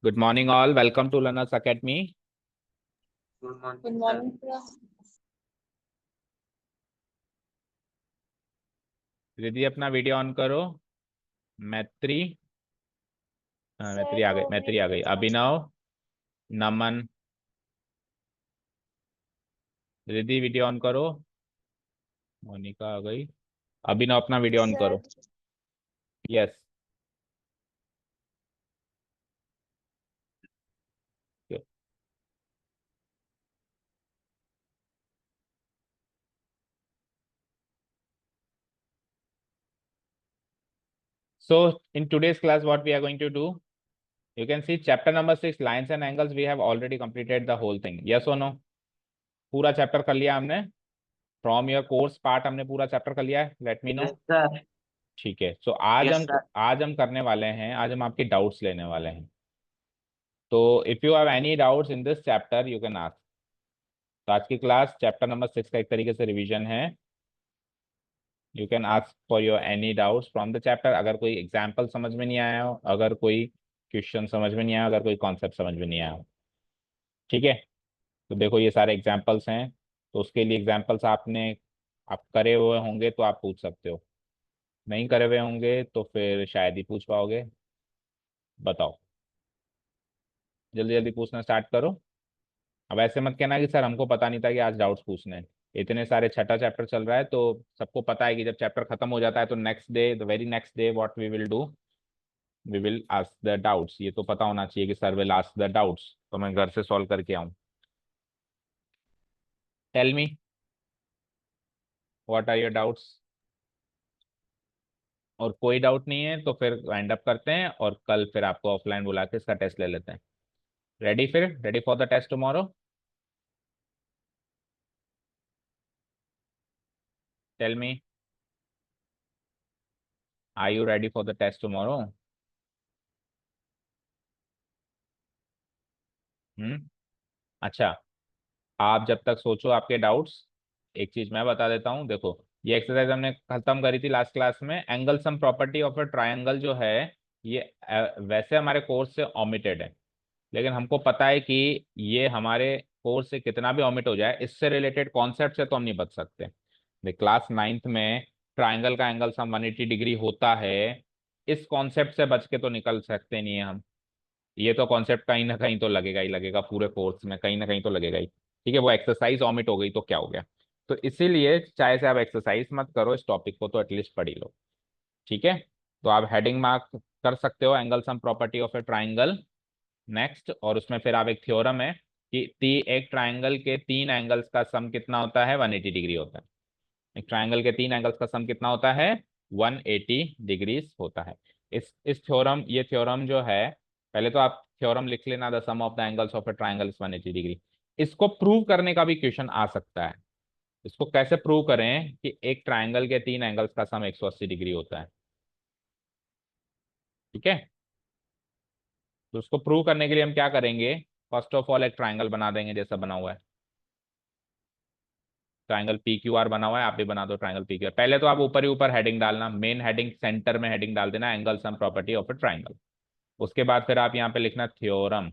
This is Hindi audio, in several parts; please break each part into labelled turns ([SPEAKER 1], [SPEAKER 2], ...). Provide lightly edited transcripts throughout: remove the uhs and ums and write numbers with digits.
[SPEAKER 1] Good morning all. Welcome to Learners Academy.
[SPEAKER 2] Good morning,
[SPEAKER 3] Good
[SPEAKER 2] sir.
[SPEAKER 3] morning, sir.
[SPEAKER 1] Riddhi अपना वीडियो ऑन करो। मैत्री, हाँ मैत्री आ गई, मैत्री आ गई। अभिनव, नमन, रिद्धि वीडियो ऑन करो। मोनिका आ गई। अभिनव अपना वीडियो ऑन करो। Yes. So in today's class, what we are going to do, you can see chapter number 6, lines and angles. We have already completed the whole thing. Yes or no? पूरा चैप्टर कर लिया हमने। फ्रॉम योर कोर्स पार्ट हमने पूरा चैप्टर कर लिया है। Let me know.
[SPEAKER 2] Yes, sir.
[SPEAKER 1] ठीक है। सो आज
[SPEAKER 2] Yes,
[SPEAKER 1] हम
[SPEAKER 2] sir.
[SPEAKER 1] आज हम करने वाले हैं, आज हम आपके डाउट्स लेने वाले हैं। तो if you have any doubts in this chapter you can ask. तो आज की क्लास चैप्टर नंबर 6 का एक तरीके से रिवीजन है। You can ask for your any doubts from the chapter. अगर कोई एग्जाम्पल समझ में नहीं आया हो, अगर कोई क्वेश्चन समझ में नहीं आया, अगर कोई कॉन्सेप्ट समझ में नहीं आया हो, ठीक है। तो देखो ये सारे एग्जाम्पल्स हैं। तो उसके लिए एग्जाम्पल्स आप करे हुए होंगे तो आप पूछ सकते हो, नहीं करे हुए होंगे तो फिर शायद ही पूछ पाओगे। बताओ, जल्दी जल्दी पूछना स्टार्ट करो। अब ऐसे मत कहना कि सर हमको पता नहीं था कि आज डाउट्स पूछने हैं। इतने सारे, छठा चैप्टर चल रहा है तो सबको पता है कि जब चैप्टर खत्म हो जाता है तो next day, the very next day what we will do, we will ask the doubts. ये तो पता होना चाहिए कि sir will ask the doubts, तो मैं घर से सॉल्व करके आऊँ। Tell me what are your doubts. और कोई डाउट नहीं है तो फिर वाइंड अप करते हैं और कल फिर आपको ऑफलाइन बुला के इसका टेस्ट ले लेते हैं। रेडी? फिर ready for the test tomorrow? Tell me, are you ready for the test tomorrow? अच्छा, आप जब तक सोचो आपके डाउट्स, एक चीज मैं बता देता हूँ। देखो ये एक्सरसाइज हमने खत्म करी थी लास्ट क्लास में। Angle sum property of a triangle जो है ये वैसे हमारे कोर्स से ओमिटेड है, लेकिन हमको पता है कि ये हमारे कोर्स से कितना भी ओमिट हो जाए, इससे रिलेटेड कॉन्सेप्ट से तो हम नहीं बच सकते। देख क्लास 9th में ट्राइंगल का एंगल सम 180 डिग्री होता है, इस कॉन्सेप्ट से बच के तो निकल सकते नहीं है हम। ये तो कॉन्सेप्ट कहीं ना कहीं तो लगेगा ही लगेगा, पूरे कोर्स में कहीं ना कहीं तो लगेगा ही। ठीक है, वो एक्सरसाइज ऑमिट हो गई तो क्या हो गया। तो इसीलिए चाहे से आप एक्सरसाइज मत करो, इस टॉपिक को तो एटलीस्ट पढ़ ही लो। ठीक है, तो आप हेडिंग मार्क कर सकते हो, angle sum property of a triangle. Next, और उसमें फिर आप, एक थ्योरम है कि एक ट्राइंगल के तीन एंगल्स का सम कितना होता है, 180 डिग्री होता है। एक ट्राइंगल के तीन एंगल्स का सम कितना होता है, 180 डिग्रीज होता है। इस थ्योरम, ये थ्योरम जो है, पहले तो आप थ्योरम लिख लेना, the sum of the angles of a triangle is 180 degree. इसको प्रूव करने का भी क्वेश्चन आ सकता है। इसको कैसे प्रूव करें कि एक ट्राइंगल के तीन एंगल्स का सम 180 डिग्री होता है। ठीक है, तो उसको प्रूव करने के लिए हम क्या करेंगे, फर्स्ट ऑफ ऑल एक ट्राइंगल बना देंगे जैसा बना हुआ है। ट्राइंगल पी क्यू आर बना हुआ है, आप भी बना दो ट्राइंगल पी क्यू आर। पहले तो आप ऊपर ही ऊपर हेडिंग डालना, मेन हेडिंग सेंटर में हेडिंग डाल देना, angle sum property of a triangle. उसके बाद फिर आप यहाँ पे लिखना थ्योरम,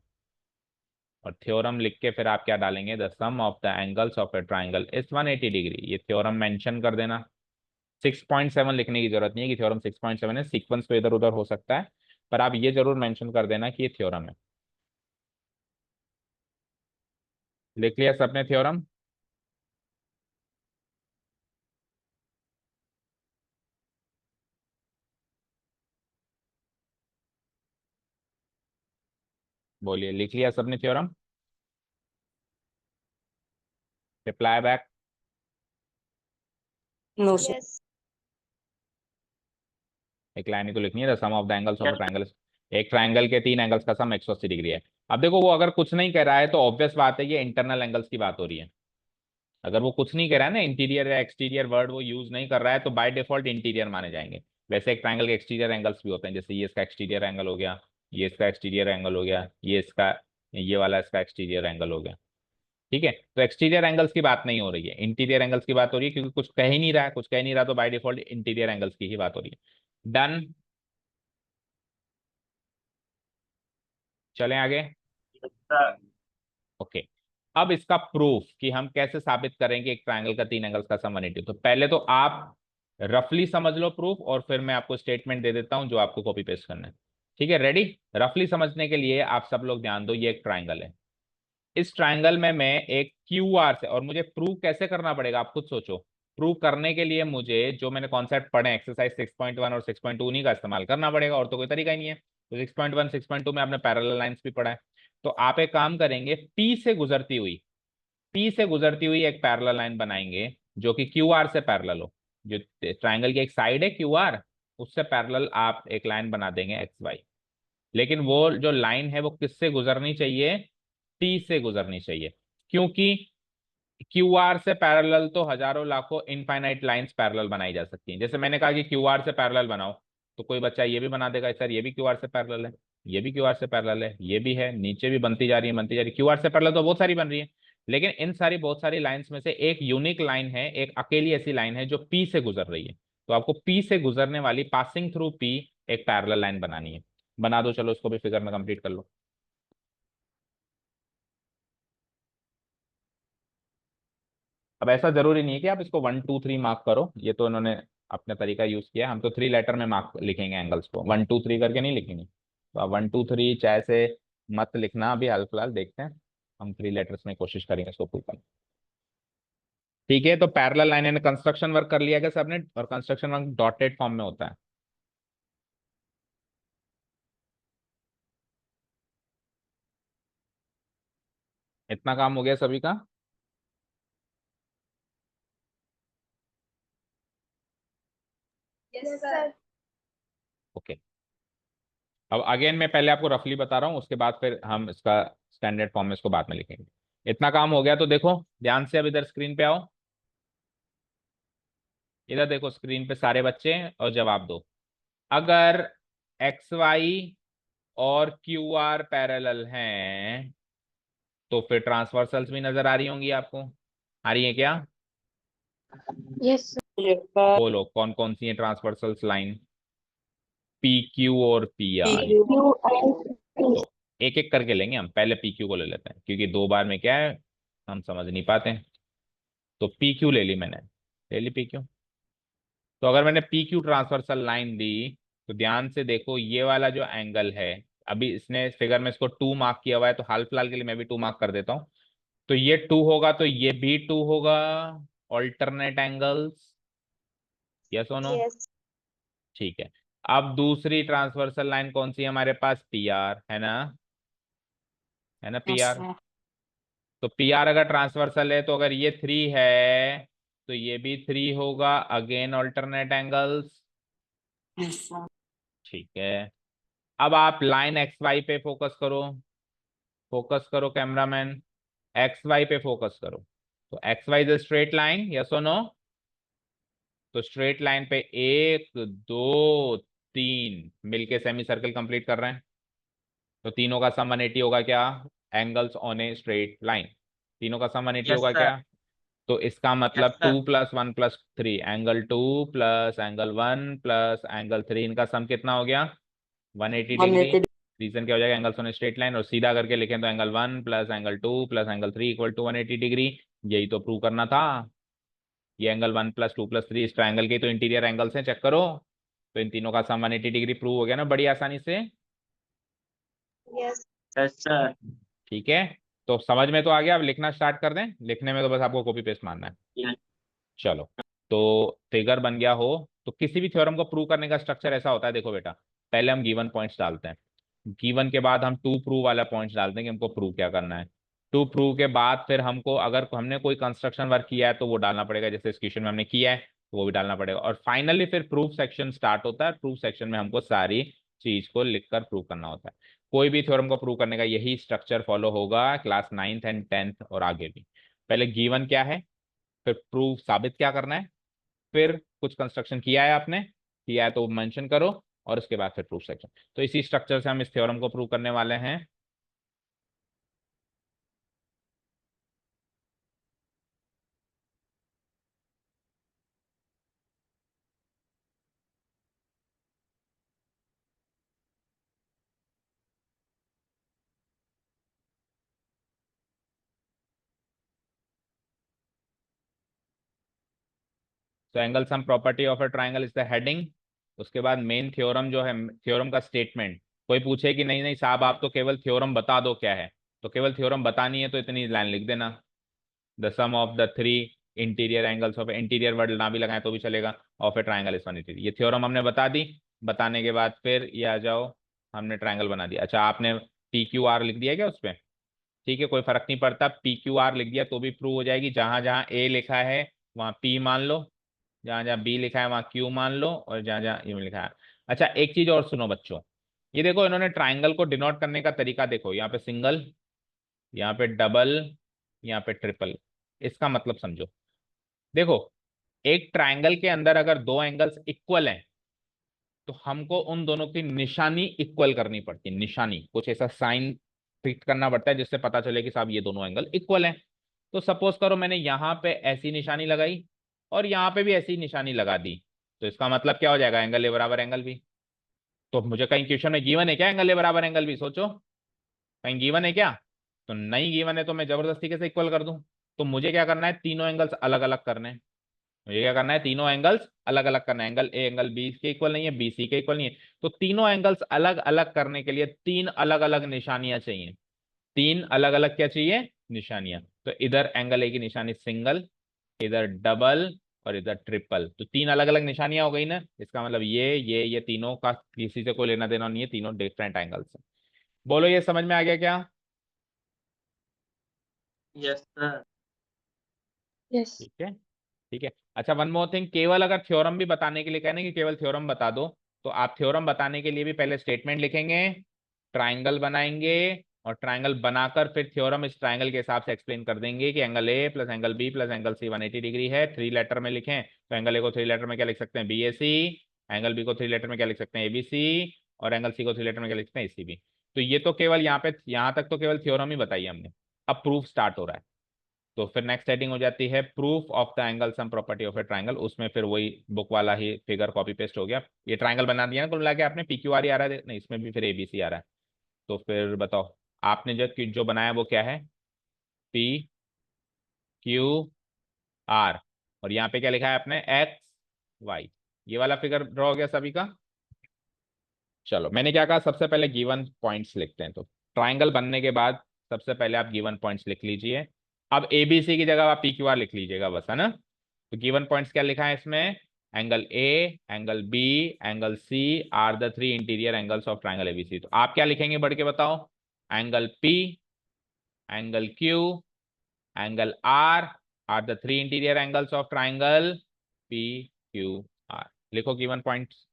[SPEAKER 1] और थ्योरम लिख के फिर आप क्या डालेंगे, the sum of the angles of a triangle is 180 degree. ये थ्योरम मेंशन कर देना। 6.7 लिखने की जरूरत नहीं है कि थ्योरम 6.7 है, सीक्वेंस तो इधर उधर हो सकता है, पर आप ये जरूर मेंशन कर देना कि ये थ्योरम है। लिख लिया सबने थ्योरम? बोलिए, लिख लिया सबने theorem? Reply back.
[SPEAKER 3] No, sir. Yes.
[SPEAKER 1] एक लाइन ही तो लिखनी है, the sum of the angles of a triangle. एक ट्राइंगल के तीन एंगल्स का सम 180 डिग्री है। अब देखो वो अगर कुछ नहीं कह रहा है तो ऑब्वियस बात है ये इंटरनल एंगल्स की बात हो रही है। अगर वो कुछ नहीं कह रहा है ना, इंटीरियर या एक्सटीरियर वर्ड वो यूज नहीं कर रहा है, तो बाय डिफॉल्ट इंटीरियर माने जाएंगे। वैसे एक ट्राइंगल के एक्सटीरियर एंगल्स भी होते हैं, जैसे ये इसका एक्सटीरियर एंगल हो गया, ये इसका एक्सटीरियर एंगल हो गया, ये इसका, ये वाला इसका एक्सटीरियर एंगल हो गया। ठीक है, तो एक्सटीरियर एंगल्स की बात नहीं हो रही है, इंटीरियर एंगल्स की बात हो रही है, क्योंकि कुछ कह ही नहीं रहा है, कुछ कह नहीं रहा, तो बाय डिफॉल्ट इंटीरियर एंगल्स की ही बात हो रही है। डन। चलें आगे।
[SPEAKER 2] Yes sir.
[SPEAKER 1] ओके। अब इसका प्रूफ कि हम कैसे साबित करेंगे एक ट्रायंगल का तीन एंगल्स का सम 180, तो पहले तो आप रफली समझ लो प्रूफ, और फिर मैं आपको स्टेटमेंट दे देता हूं जो आपको कॉपी पेस्ट करना है। ठीक है, रेडी? रफली समझने के लिए आप सब लोग ध्यान दो, ये एक ट्राइंगल है। इस ट्राइंगल में मैं एक क्यू आर से, और मुझे प्रूव कैसे करना पड़ेगा आप खुद सोचो। प्रूव करने के लिए मुझे जो मैंने कॉन्सेप्ट पढ़े एक्सरसाइज 6.1 और 6.2 उन्हीं का इस्तेमाल करना पड़ेगा, और तो कोई तरीका ही नहीं है। तो 6.1 6.2 में आपने पैरेलल लाइंस भी पढ़ा है। तो आप एक काम करेंगे, पी से गुजरती हुई एक पैरेलल लाइन बनाएंगे जो कि क्यू आर से पैरेलल हो। जो ट्राइंगल की एक साइड है क्यू आर, उससे पैरेलल आप एक लाइन बना देंगे एक्स वाई। लेकिन वो जो लाइन है वो किससे गुजरनी चाहिए? टी से गुजरनी चाहिए। क्योंकि क्यू आर से पैरेलल तो हजारों लाखों इनफाइनाइट लाइंस पैरेलल बनाई जा सकती हैं। जैसे मैंने कहा कि क्यू आर से पैरेलल बनाओ, तो कोई बच्चा ये भी बना देगा सर ये भी क्यू आर से पैरेलल है, ये भी क्यू आर से पैरेलल है, ये भी है, नीचे भी बनती जा रही है बनती जा रही है, क्यू आर से पैरेलल तो बहुत सारी बन रही है। लेकिन इन सारी बहुत सारी लाइंस में से एक यूनिक लाइन है, एक अकेली ऐसी लाइन है जो पी से गुजर रही है। तो आपको पी से गुजरने वाली, पासिंग थ्रू पी, एक पैरेलल लाइन बनानी है। बना दो, चलो उसको भी फिगर में कंप्लीट कर लो। अब ऐसा जरूरी नहीं है कि आप इसको 1 2 3 मार्क करो, ये तो इन्होंने अपना तरीका यूज किया है। हम तो 3 लेटर में मार्क लिखेंगे एंगल्स को, 1 2 3 करके नहीं लिखेंगे। तो आप 1 2 3 चाहे से मत लिखना, अभी हाल फिलहाल देखते हैं। हम 3 लेटर्स में कोशिश करेंगे इसको प्रूव करने। ठीक है, तो पैरेलल लाइन ने कंस्ट्रक्शन वर्क कर लिया क्या सबने? और कंस्ट्रक्शन वर्क डॉटेड फॉर्म में होता है। इतना काम हो गया सभी का?
[SPEAKER 3] Yes sir.
[SPEAKER 1] ओके। अब अगेन मैं पहले आपको रफली बता रहा हूँ, उसके बाद फिर हम इसका स्टैंडर्ड फॉर्म में इसको बाद में लिखेंगे। इतना काम हो गया तो देखो ध्यान से, अब इधर स्क्रीन पे आओ। इधर देखो स्क्रीन पे सारे बच्चे, और जवाब दो। अगर एक्स वाई और क्यू आर पैरेलल हैं, तो फिर ट्रांसवर्सल्स भी नजर आ रही होंगी आपको। आ रही है क्या?
[SPEAKER 3] Yes
[SPEAKER 2] yes sir.
[SPEAKER 1] बोलो कौन कौन सी है ट्रांसवर्सल्स लाइन? पी क्यू और पी आर।
[SPEAKER 3] यू एंड
[SPEAKER 1] तो एक एक करके लेंगे हम, पहले पी क्यू को ले लेते हैं क्योंकि दो बार में क्या है, हम समझ नहीं पाते। तो पी क्यू ले ली मैंने, ले ली पी क्यू। तो अगर मैंने पी क्यू ट्रांसवर्सल लाइन दी, तो ध्यान से देखो ये वाला जो एंगल है, अभी इसने फिगर में इसको 2 मार्क किया हुआ है, तो हाल फिलहाल के लिए मैं भी 2 मार्क कर देता हूँ। तो ये 2 होगा, तो ये भी 2 होगा। ऑल्टरनेट एंगल्स, यस और नो?
[SPEAKER 3] यस
[SPEAKER 1] ठीक है। अब दूसरी ट्रांसवर्सल लाइन कौन सी है हमारे पास? पी आर है ना, है ना पी
[SPEAKER 3] यस
[SPEAKER 1] आर?
[SPEAKER 3] सर।
[SPEAKER 1] तो पी आर अगर ट्रांसवर्सल है, तो अगर ये 3 है तो ये भी 3 होगा, again alternate angles.
[SPEAKER 3] Yes sir.
[SPEAKER 1] ठीक है। अब आप लाइन एक्स वाई पे फोकस करो, फोकस करो कैमरामैन, एक्स वाई पे फोकस करो। तो X Y is straight line, yes और नो? तो स्ट्रेट लाइन पे 1 2 3 मिलके सेमी सर्कल कंप्लीट कर रहे हैं। तो तीनों का सम 180 होगा क्या? Angles on a straight line, तीनों का सम 180
[SPEAKER 2] यस
[SPEAKER 1] होगा
[SPEAKER 2] सर।
[SPEAKER 1] क्या? तो इसका
[SPEAKER 2] यस
[SPEAKER 1] मतलब
[SPEAKER 2] sir.
[SPEAKER 1] 2 + 1 + 3, angle 2 plus angle 1 plus angle 3, इनका सम कितना हो गया? 180 डिग्री।
[SPEAKER 2] 180।
[SPEAKER 1] रीजन क्या हो जाएगा? एंगल्स ऑन स्ट्रेट लाइन, और सीधा करके लिखें तो angle 1 plus angle 2 plus angle 3 equal to 180 degree. यही तो प्रूव करना था। ये एंगल 1 + 2 + 3 इस ट्राइंगल के तो इंटीरियर एंगल्स हैं, चेक करो। तो इन तीनों का सम 180 डिग्री प्रूव हो गया ना बड़ी आसानी से।
[SPEAKER 3] Yes
[SPEAKER 2] yes sir.
[SPEAKER 1] ठीक है, तो समझ में तो आ गया। अब लिखना स्टार्ट कर दें, लिखने में तो बस आपको कॉपी पेस्ट मारना है।
[SPEAKER 2] यस।
[SPEAKER 1] चलो, तो फिगर बन गया हो, तो किसी भी थ्योरम को प्रूव करने का स्ट्रक्चर ऐसा होता है, देखो बेटा। पहले हम गिवन पॉइंट्स डालते हैं, गिवन के बाद हम टू प्रूव वाला पॉइंट्स डालते हैं कि हमको प्रूव क्या करना है। टू प्रूव के बाद फिर हमको, अगर हमने कोई कंस्ट्रक्शन वर्क किया है तो वो डालना पड़ेगा, जैसे इस क्वेश्चन में हमने किया है तो वो भी डालना पड़ेगा। और फाइनली फिर प्रूफ सेक्शन स्टार्ट होता है। प्रूफ सेक्शन में हमको सारी चीज को लिखकर प्रूव करना होता है। कोई भी थ्योरम को प्रूव करने का यही स्ट्रक्चर फॉलो होगा क्लास 9th एंड 10th और आगे भी। पहले गिवन क्या है, फिर प्रूफ साबित क्या करना है, फिर कुछ कंस्ट्रक्शन किया है आपने, किया है तो मेंशन करो, और उसके बाद फिर प्रूफ सेक्शन। तो इसी स्ट्रक्चर से हम इस थ्योरम को प्रूव करने वाले हैं। तो angle sum property of a triangle is the heading. उसके बाद मेन थ्योरम जो है, थ्योरम का स्टेटमेंट। कोई पूछे कि नहीं नहीं साहब आप तो केवल थ्योरम बता दो क्या है, तो केवल थ्योरम बतानी है तो इतनी लाइन लिख देना, the sum of the three interior angles of interior word ना भी लगाए तो भी चलेगा, ऑफ ए ट्राइंगल इज 180। ये थ्योरम हमने बता दी। बताने के बाद फिर ये आ जाओ, हमने ट्राइंगल बना दिया। अच्छा आपने पी क्यू आर लिख दिया क्या उस पर? ठीक है कोई फर्क नहीं पड़ता, पी क्यू आर लिख दिया तो भी प्रूव हो जाएगी। जहां जहां ए लिखा है वहां पी मान लो, जहां जहां बी लिखा है वहां क्यू मान लो, और जहां जहां यू लिखा है। अच्छा एक चीज और सुनो बच्चों, ये देखो इन्होंने ट्राइंगल को डिनोट करने का तरीका देखो, यहाँ पे सिंगल, यहाँ पे डबल, यहाँ पे ट्रिपल। इसका मतलब समझो, देखो एक ट्राइंगल के अंदर अगर दो एंगल्स इक्वल हैं तो हमको उन दोनों की निशानी इक्वल करनी पड़ती है। निशानी कुछ ऐसा साइन फिक्स करना पड़ता है जिससे पता चले कि साहब ये दोनों एंगल इक्वल हैं। तो सपोज करो मैंने यहां पे ऐसी निशानी लगाई और यहाँ पे भी ऐसी निशानी लगा दी, तो इसका मतलब क्या हो जाएगा, एंगल ए बराबर एंगल बी। तो मुझे कहीं क्वेश्चन में गिवन है क्या एंगल ए बराबर एंगल बी? सोचो कहीं गिवन है क्या? तो नहीं गिवन है तो मैं जबरदस्ती कैसे इक्वल कर दूं? तो मुझे क्या करना है, तीनों एंगल्स अलग अलग करने हैं। मुझे क्या करना है, तीनों एंगल्स अलग अलग करना है। एंगल ए एंगल बी के इक्वल नहीं है, बी सी के इक्वल नहीं है, तो तीनों एंगल्स अलग अलग करने के लिए तीन अलग अलग निशानियां चाहिए। तीन अलग अलग क्या चाहिए, निशानियां। तो इधर एंगल ए की निशानी सिंगल, इधर डबल, और इधर ट्रिपल। तो तीन अलग अलग निशानियां हो गई ना, इसका मतलब ये तीनों का किसी से कोई लेना देना नहीं है, तीनों डिफरेंट एंगल्स है। बोलो ये समझ में आ गया क्या?
[SPEAKER 2] Yes sir.
[SPEAKER 3] Yes.
[SPEAKER 1] ठीक है। ठीक है अच्छा वन मोर थिंग, केवल अगर थ्योरम भी बताने के लिए कहने कि केवल थ्योरम बता दो, तो आप थ्योरम बताने के लिए भी पहले स्टेटमेंट लिखेंगे, ट्राइंगल बनाएंगे, और ट्राइंगल बनाकर फिर थ्योरम इस ट्राइंगल के हिसाब से एक्सप्लेन कर देंगे कि angle A plus angle B plus angle C 180 degree है। थ्री लेटर में लिखें तो एंगल ए को थ्री लेटर में क्या लिख सकते हैं, बी ए सी। एंगल बी को थ्री लेटर में क्या लिख सकते हैं, ए बी सी। और एंगल सी को थ्री लेटर में क्या लिख सकते हैं, ए सी बी। तो ये तो केवल यहाँ पे, यहाँ तक तो केवल थ्योरम ही बताई हमने। अब प्रूफ स्टार्ट हो रहा है। तो फिर नेक्स्ट हेडिंग हो जाती है proof of the angle sum property of a triangle. उसमें फिर वही बुक वाला ही फिगर कॉपी पेस्ट हो गया। ये ट्राइंगल बना दिया ना कुल मिला के आपने, पी क्यू आर ही आ रहा है नहीं, इसमें भी फिर एबीसी आ रहा है। तो फिर बताओ आपने जो जो बनाया वो क्या है, पी क्यू आर, और यहाँ पे क्या लिखा है आपने, एक्स वाई। ये वाला फिगर ड्रॉ हो गया सभी का। चलो मैंने क्या कहा, सबसे पहले गिवन पॉइंट्स लिखते हैं। तो ट्राइंगल बनने के बाद सबसे पहले आप गिवन पॉइंट्स लिख लीजिए। अब एबीसी की जगह आप पी क्यू आर लिख लीजिएगा बस, है ना। तो गिवन पॉइंट्स क्या लिखा है इसमें, angle A, angle B, angle C are the three interior angles of triangle ABC. तो आप क्या लिखेंगे बढ़ के बताओ, angle P, angle Q, angle R the three interior angles of triangle P Q R. लिखो गिवन पॉइंट्स।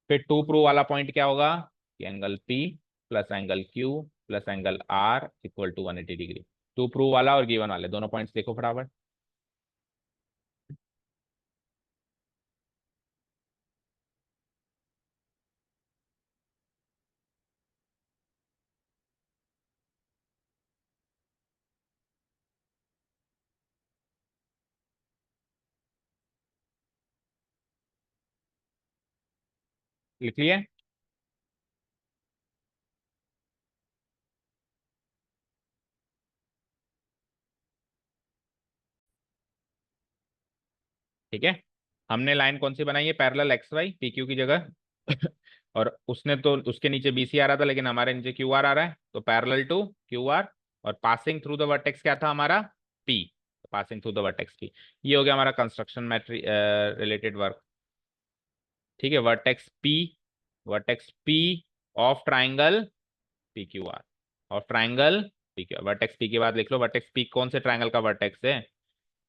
[SPEAKER 1] फिर टू प्रूव वाला पॉइंट क्या होगा, कि angle P plus angle Q plus angle R equal to 180 degree. To prove वाला और गिवन वाले दोनों पॉइंट्स देखो फटाफट। लिख लिए? ठीक है। हमने लाइन कौन सी बनाई है, parallel X Y P Q की जगह। और उसने तो उसके नीचे बीसी आ रहा था, लेकिन हमारे नीचे क्यू आर आ रहा है, तो पैरेलल टू क्यू आर। और पासिंग थ्रू द वर्टेक्स क्या था हमारा, P. Passing through the vertex P. ये हो गया हमारा कंस्ट्रक्शन मैट्री रिलेटेड वर्क। ठीक है, vertex P of triangle P Q are, of triangle P Q are. Vertex P के बाद लिख लो, वर्टेक्स पी कौन से ट्राइंगल का वर्टेक्स है,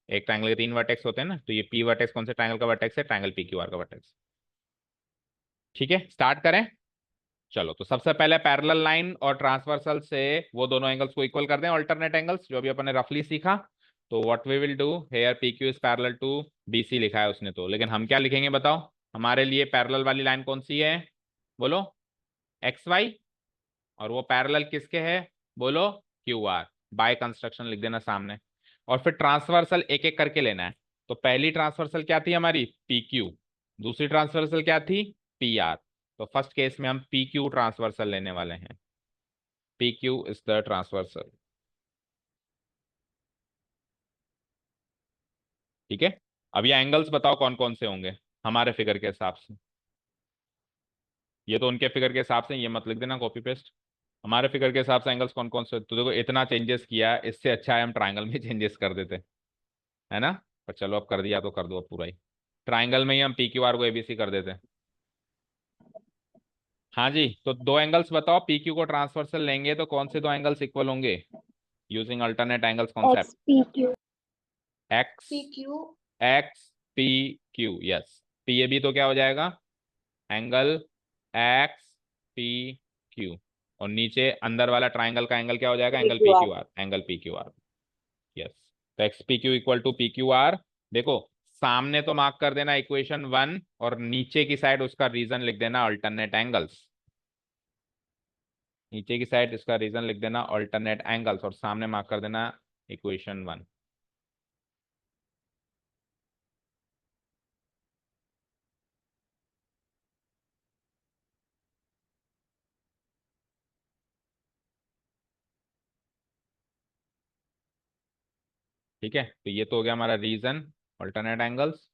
[SPEAKER 1] एक ट्राइंगल के तीन वर्टेक्स होते हैं ना, तो ये पी वर्टेक्स कौन से ट्राइंगल का वर्टेक्स है, ट्राइंगल पी क्यू आर का वर्टेक्स। ठीक है स्टार्ट करें। चलो तो सबसे पहले पैरेलल लाइन और ट्रांसवर्सल से वो दोनों एंगल्स को इक्वल कर दें, अल्टरनेट एंगल्स जो अभी अपन ने रफली सीखा। तो what we will do here, P Q is parallel to BC लिखा है उसने तो, लेकिन हम क्या लिखेंगे बताओ, हमारे लिए पैरेलल वाली लाइन कौन सी है, बोलो, एक्स वाई। और वो पैरेलल किसके है, बोलो, क्यू आर। बाय कंस्ट्रक्शन लिख देना सामने। और फिर ट्रांसवर्सल एक एक करके लेना है। तो पहली ट्रांसवर्सल क्या थी हमारी, पी क्यू। दूसरी ट्रांसवर्सल क्या थी, पी आर। तो फर्स्ट केस में हम पी क्यू ट्रांसवर्सल लेने वाले हैं। P Q is the transversal. ठीक है। अब ये एंगल्स बताओ कौन कौन से होंगे हमारे फिगर के हिसाब से। ये तो उनके फिगर के हिसाब से, ये मत लिख देना कॉपी पेस्ट। हमारे फिगर के हिसाब से एंगल्स कौन कौन से, तो देखो इतना चेंजेस किया, इससे अच्छा है हम ट्राइंगल में चेंजेस कर देते, है ना। पर चलो अब कर दिया तो कर दो अब पूरा ही। ट्राइंगल में ही हम पी क्यू आर को एबीसी कर देते। हाँ जी, तो दो एंगल्स बताओ, पी क्यू को ट्रांसवर्सल लेंगे तो कौन से दो एंगल्स इक्वल होंगे using alternate angles concept.
[SPEAKER 3] XPQ.
[SPEAKER 1] X
[SPEAKER 3] PQ.
[SPEAKER 1] X P Q, yes. P A B तो क्या हो जाएगा, एंगल एक्स पी क्यू, और नीचे अंदर वाला ट्राइंगल का एंगल क्या हो जाएगा, angle P
[SPEAKER 2] PQR.
[SPEAKER 1] Q R, angle P Q R. Yes, तो X P Q equal to P Q R. देखो सामने तो मार्क कर देना इक्वेशन 1, और नीचे की साइड उसका रीजन लिख देना अल्टरनेट एंगल्स। नीचे की साइड इसका रीजन लिख देना अल्टरनेट एंगल्स, और सामने मार्क कर देना इक्वेशन 1। ठीक है, तो ये तो हो गया हमारा रीजन अल्टरनेट एंगल्स।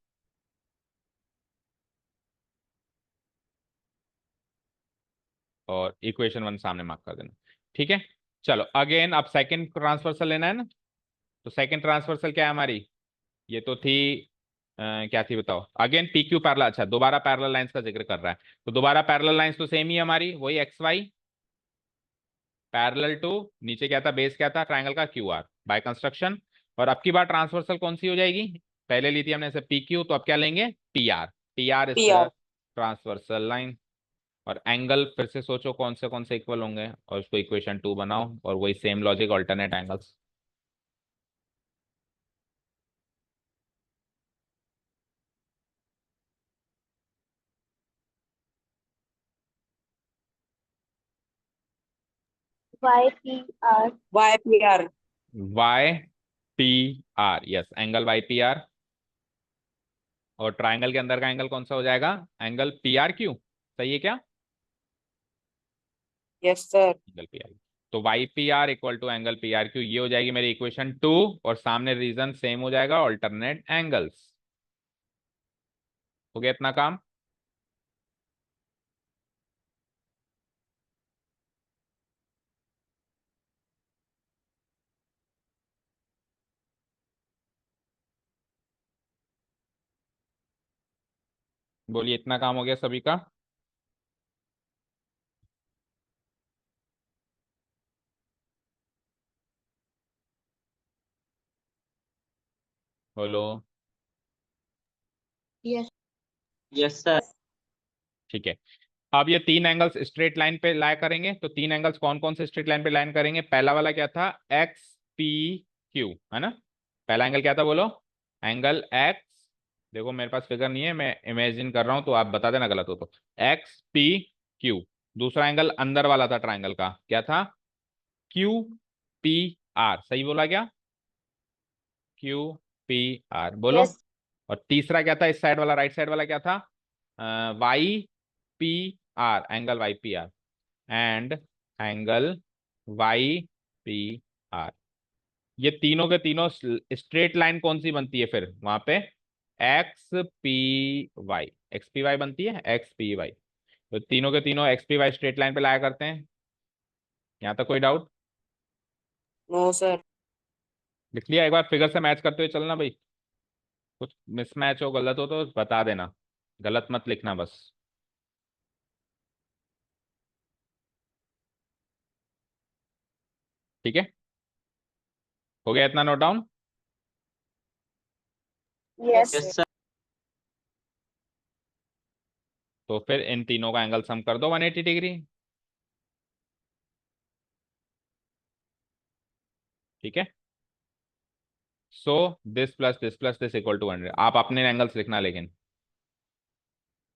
[SPEAKER 1] और इक्वेशन 1 सामने मार्क कर देना। ठीक है, चलो अगेन अब सेकंड ट्रांसवर्सल लेना है ना। तो सेकंड ट्रांसवर्सल क्या है हमारी, ये तो थी क्या थी बताओ, अगेन पी क्यू पैरेलल। अच्छा, दोबारा पैरेलल लाइंस का जिक्र कर रहा है, तो दोबारा पैरेलल लाइंस तो सेम ही है हमारी, वही एक्स वाई पैरेलल टू, नीचे क्या था, बेस क्या था ट्राइंगल का, क्यू आर बाय कंस्ट्रक्शन। और अब की बार ट्रांसवर्सल कौन सी हो जाएगी, पहले ली थी हमने ऐसे पी क्यू, तो अब क्या लेंगे P R. P R is the
[SPEAKER 2] PR.
[SPEAKER 1] Transversal line. और एंगल फिर से सोचो कौन से इक्वल होंगे, और उसको इक्वेशन 2 बनाओ, और वही same logic alternate angles.
[SPEAKER 3] YPR.
[SPEAKER 2] YPR.
[SPEAKER 1] Y P R, yes, angle Y P R. और ट्राइंगल के अंदर का एंगल कौन सा हो जाएगा, एंगल पी आर क्यू, सही है क्या,
[SPEAKER 2] Yes, sir.
[SPEAKER 1] Angle P R. तो Y P R equal to angle P R Q, ये हो जाएगी मेरी इक्वेशन 2, और सामने रीजन सेम हो जाएगा अल्टरनेट एंगल्स। हो गया इतना काम। बोलिए इतना काम हो गया सभी का। बोलो।
[SPEAKER 3] Yes.
[SPEAKER 2] Yes, sir.
[SPEAKER 1] ठीक है, अब ये तीन एंगल्स स्ट्रेट लाइन पे लाया करेंगे, तो तीन एंगल्स कौन कौन से स्ट्रेट लाइन पे लाइन करेंगे, पहला वाला क्या था, एक्स पी क्यू, है ना। पहला एंगल क्या था बोलो, एंगल एक्स, देखो मेरे पास फिगर नहीं है, मैं इमेजिन कर रहा हूं, तो आप बता देना गलत हो तो, एक्स पी क्यू। दूसरा एंगल अंदर वाला था ट्राइंगल का, क्या था, क्यू पी आर, सही बोला क्या, क्यू पी आर बोलो।
[SPEAKER 3] Yes.
[SPEAKER 1] और तीसरा क्या था, इस साइड वाला, राइट साइड वाला क्या था, Y P R, angle Y P R, and angle Y P R. ये तीनों के तीनों स्ट्रेट लाइन कौन सी बनती है फिर वहां पे, X P Y, X P Y बनती है, एक्स पी वाई। तो तीनों के तीनों X P Y straight line पे लाया करते हैं। यहाँ तक कोई डाउट,
[SPEAKER 2] No, sir.
[SPEAKER 1] लिख लिया, एक बार फिगर से मैच करते हुए चलना भाई, कुछ मिसमैच हो गलत हो तो बता देना, गलत मत लिखना बस। ठीक है, हो गया इतना note down.
[SPEAKER 3] Yes.
[SPEAKER 2] Yes, sir.
[SPEAKER 1] तो फिर इन तीनों का एंगल सम कर दो 180 डिग्री। ठीक है, so this plus this equal to 100। आप अपने एंगल्स लिखना, लेकिन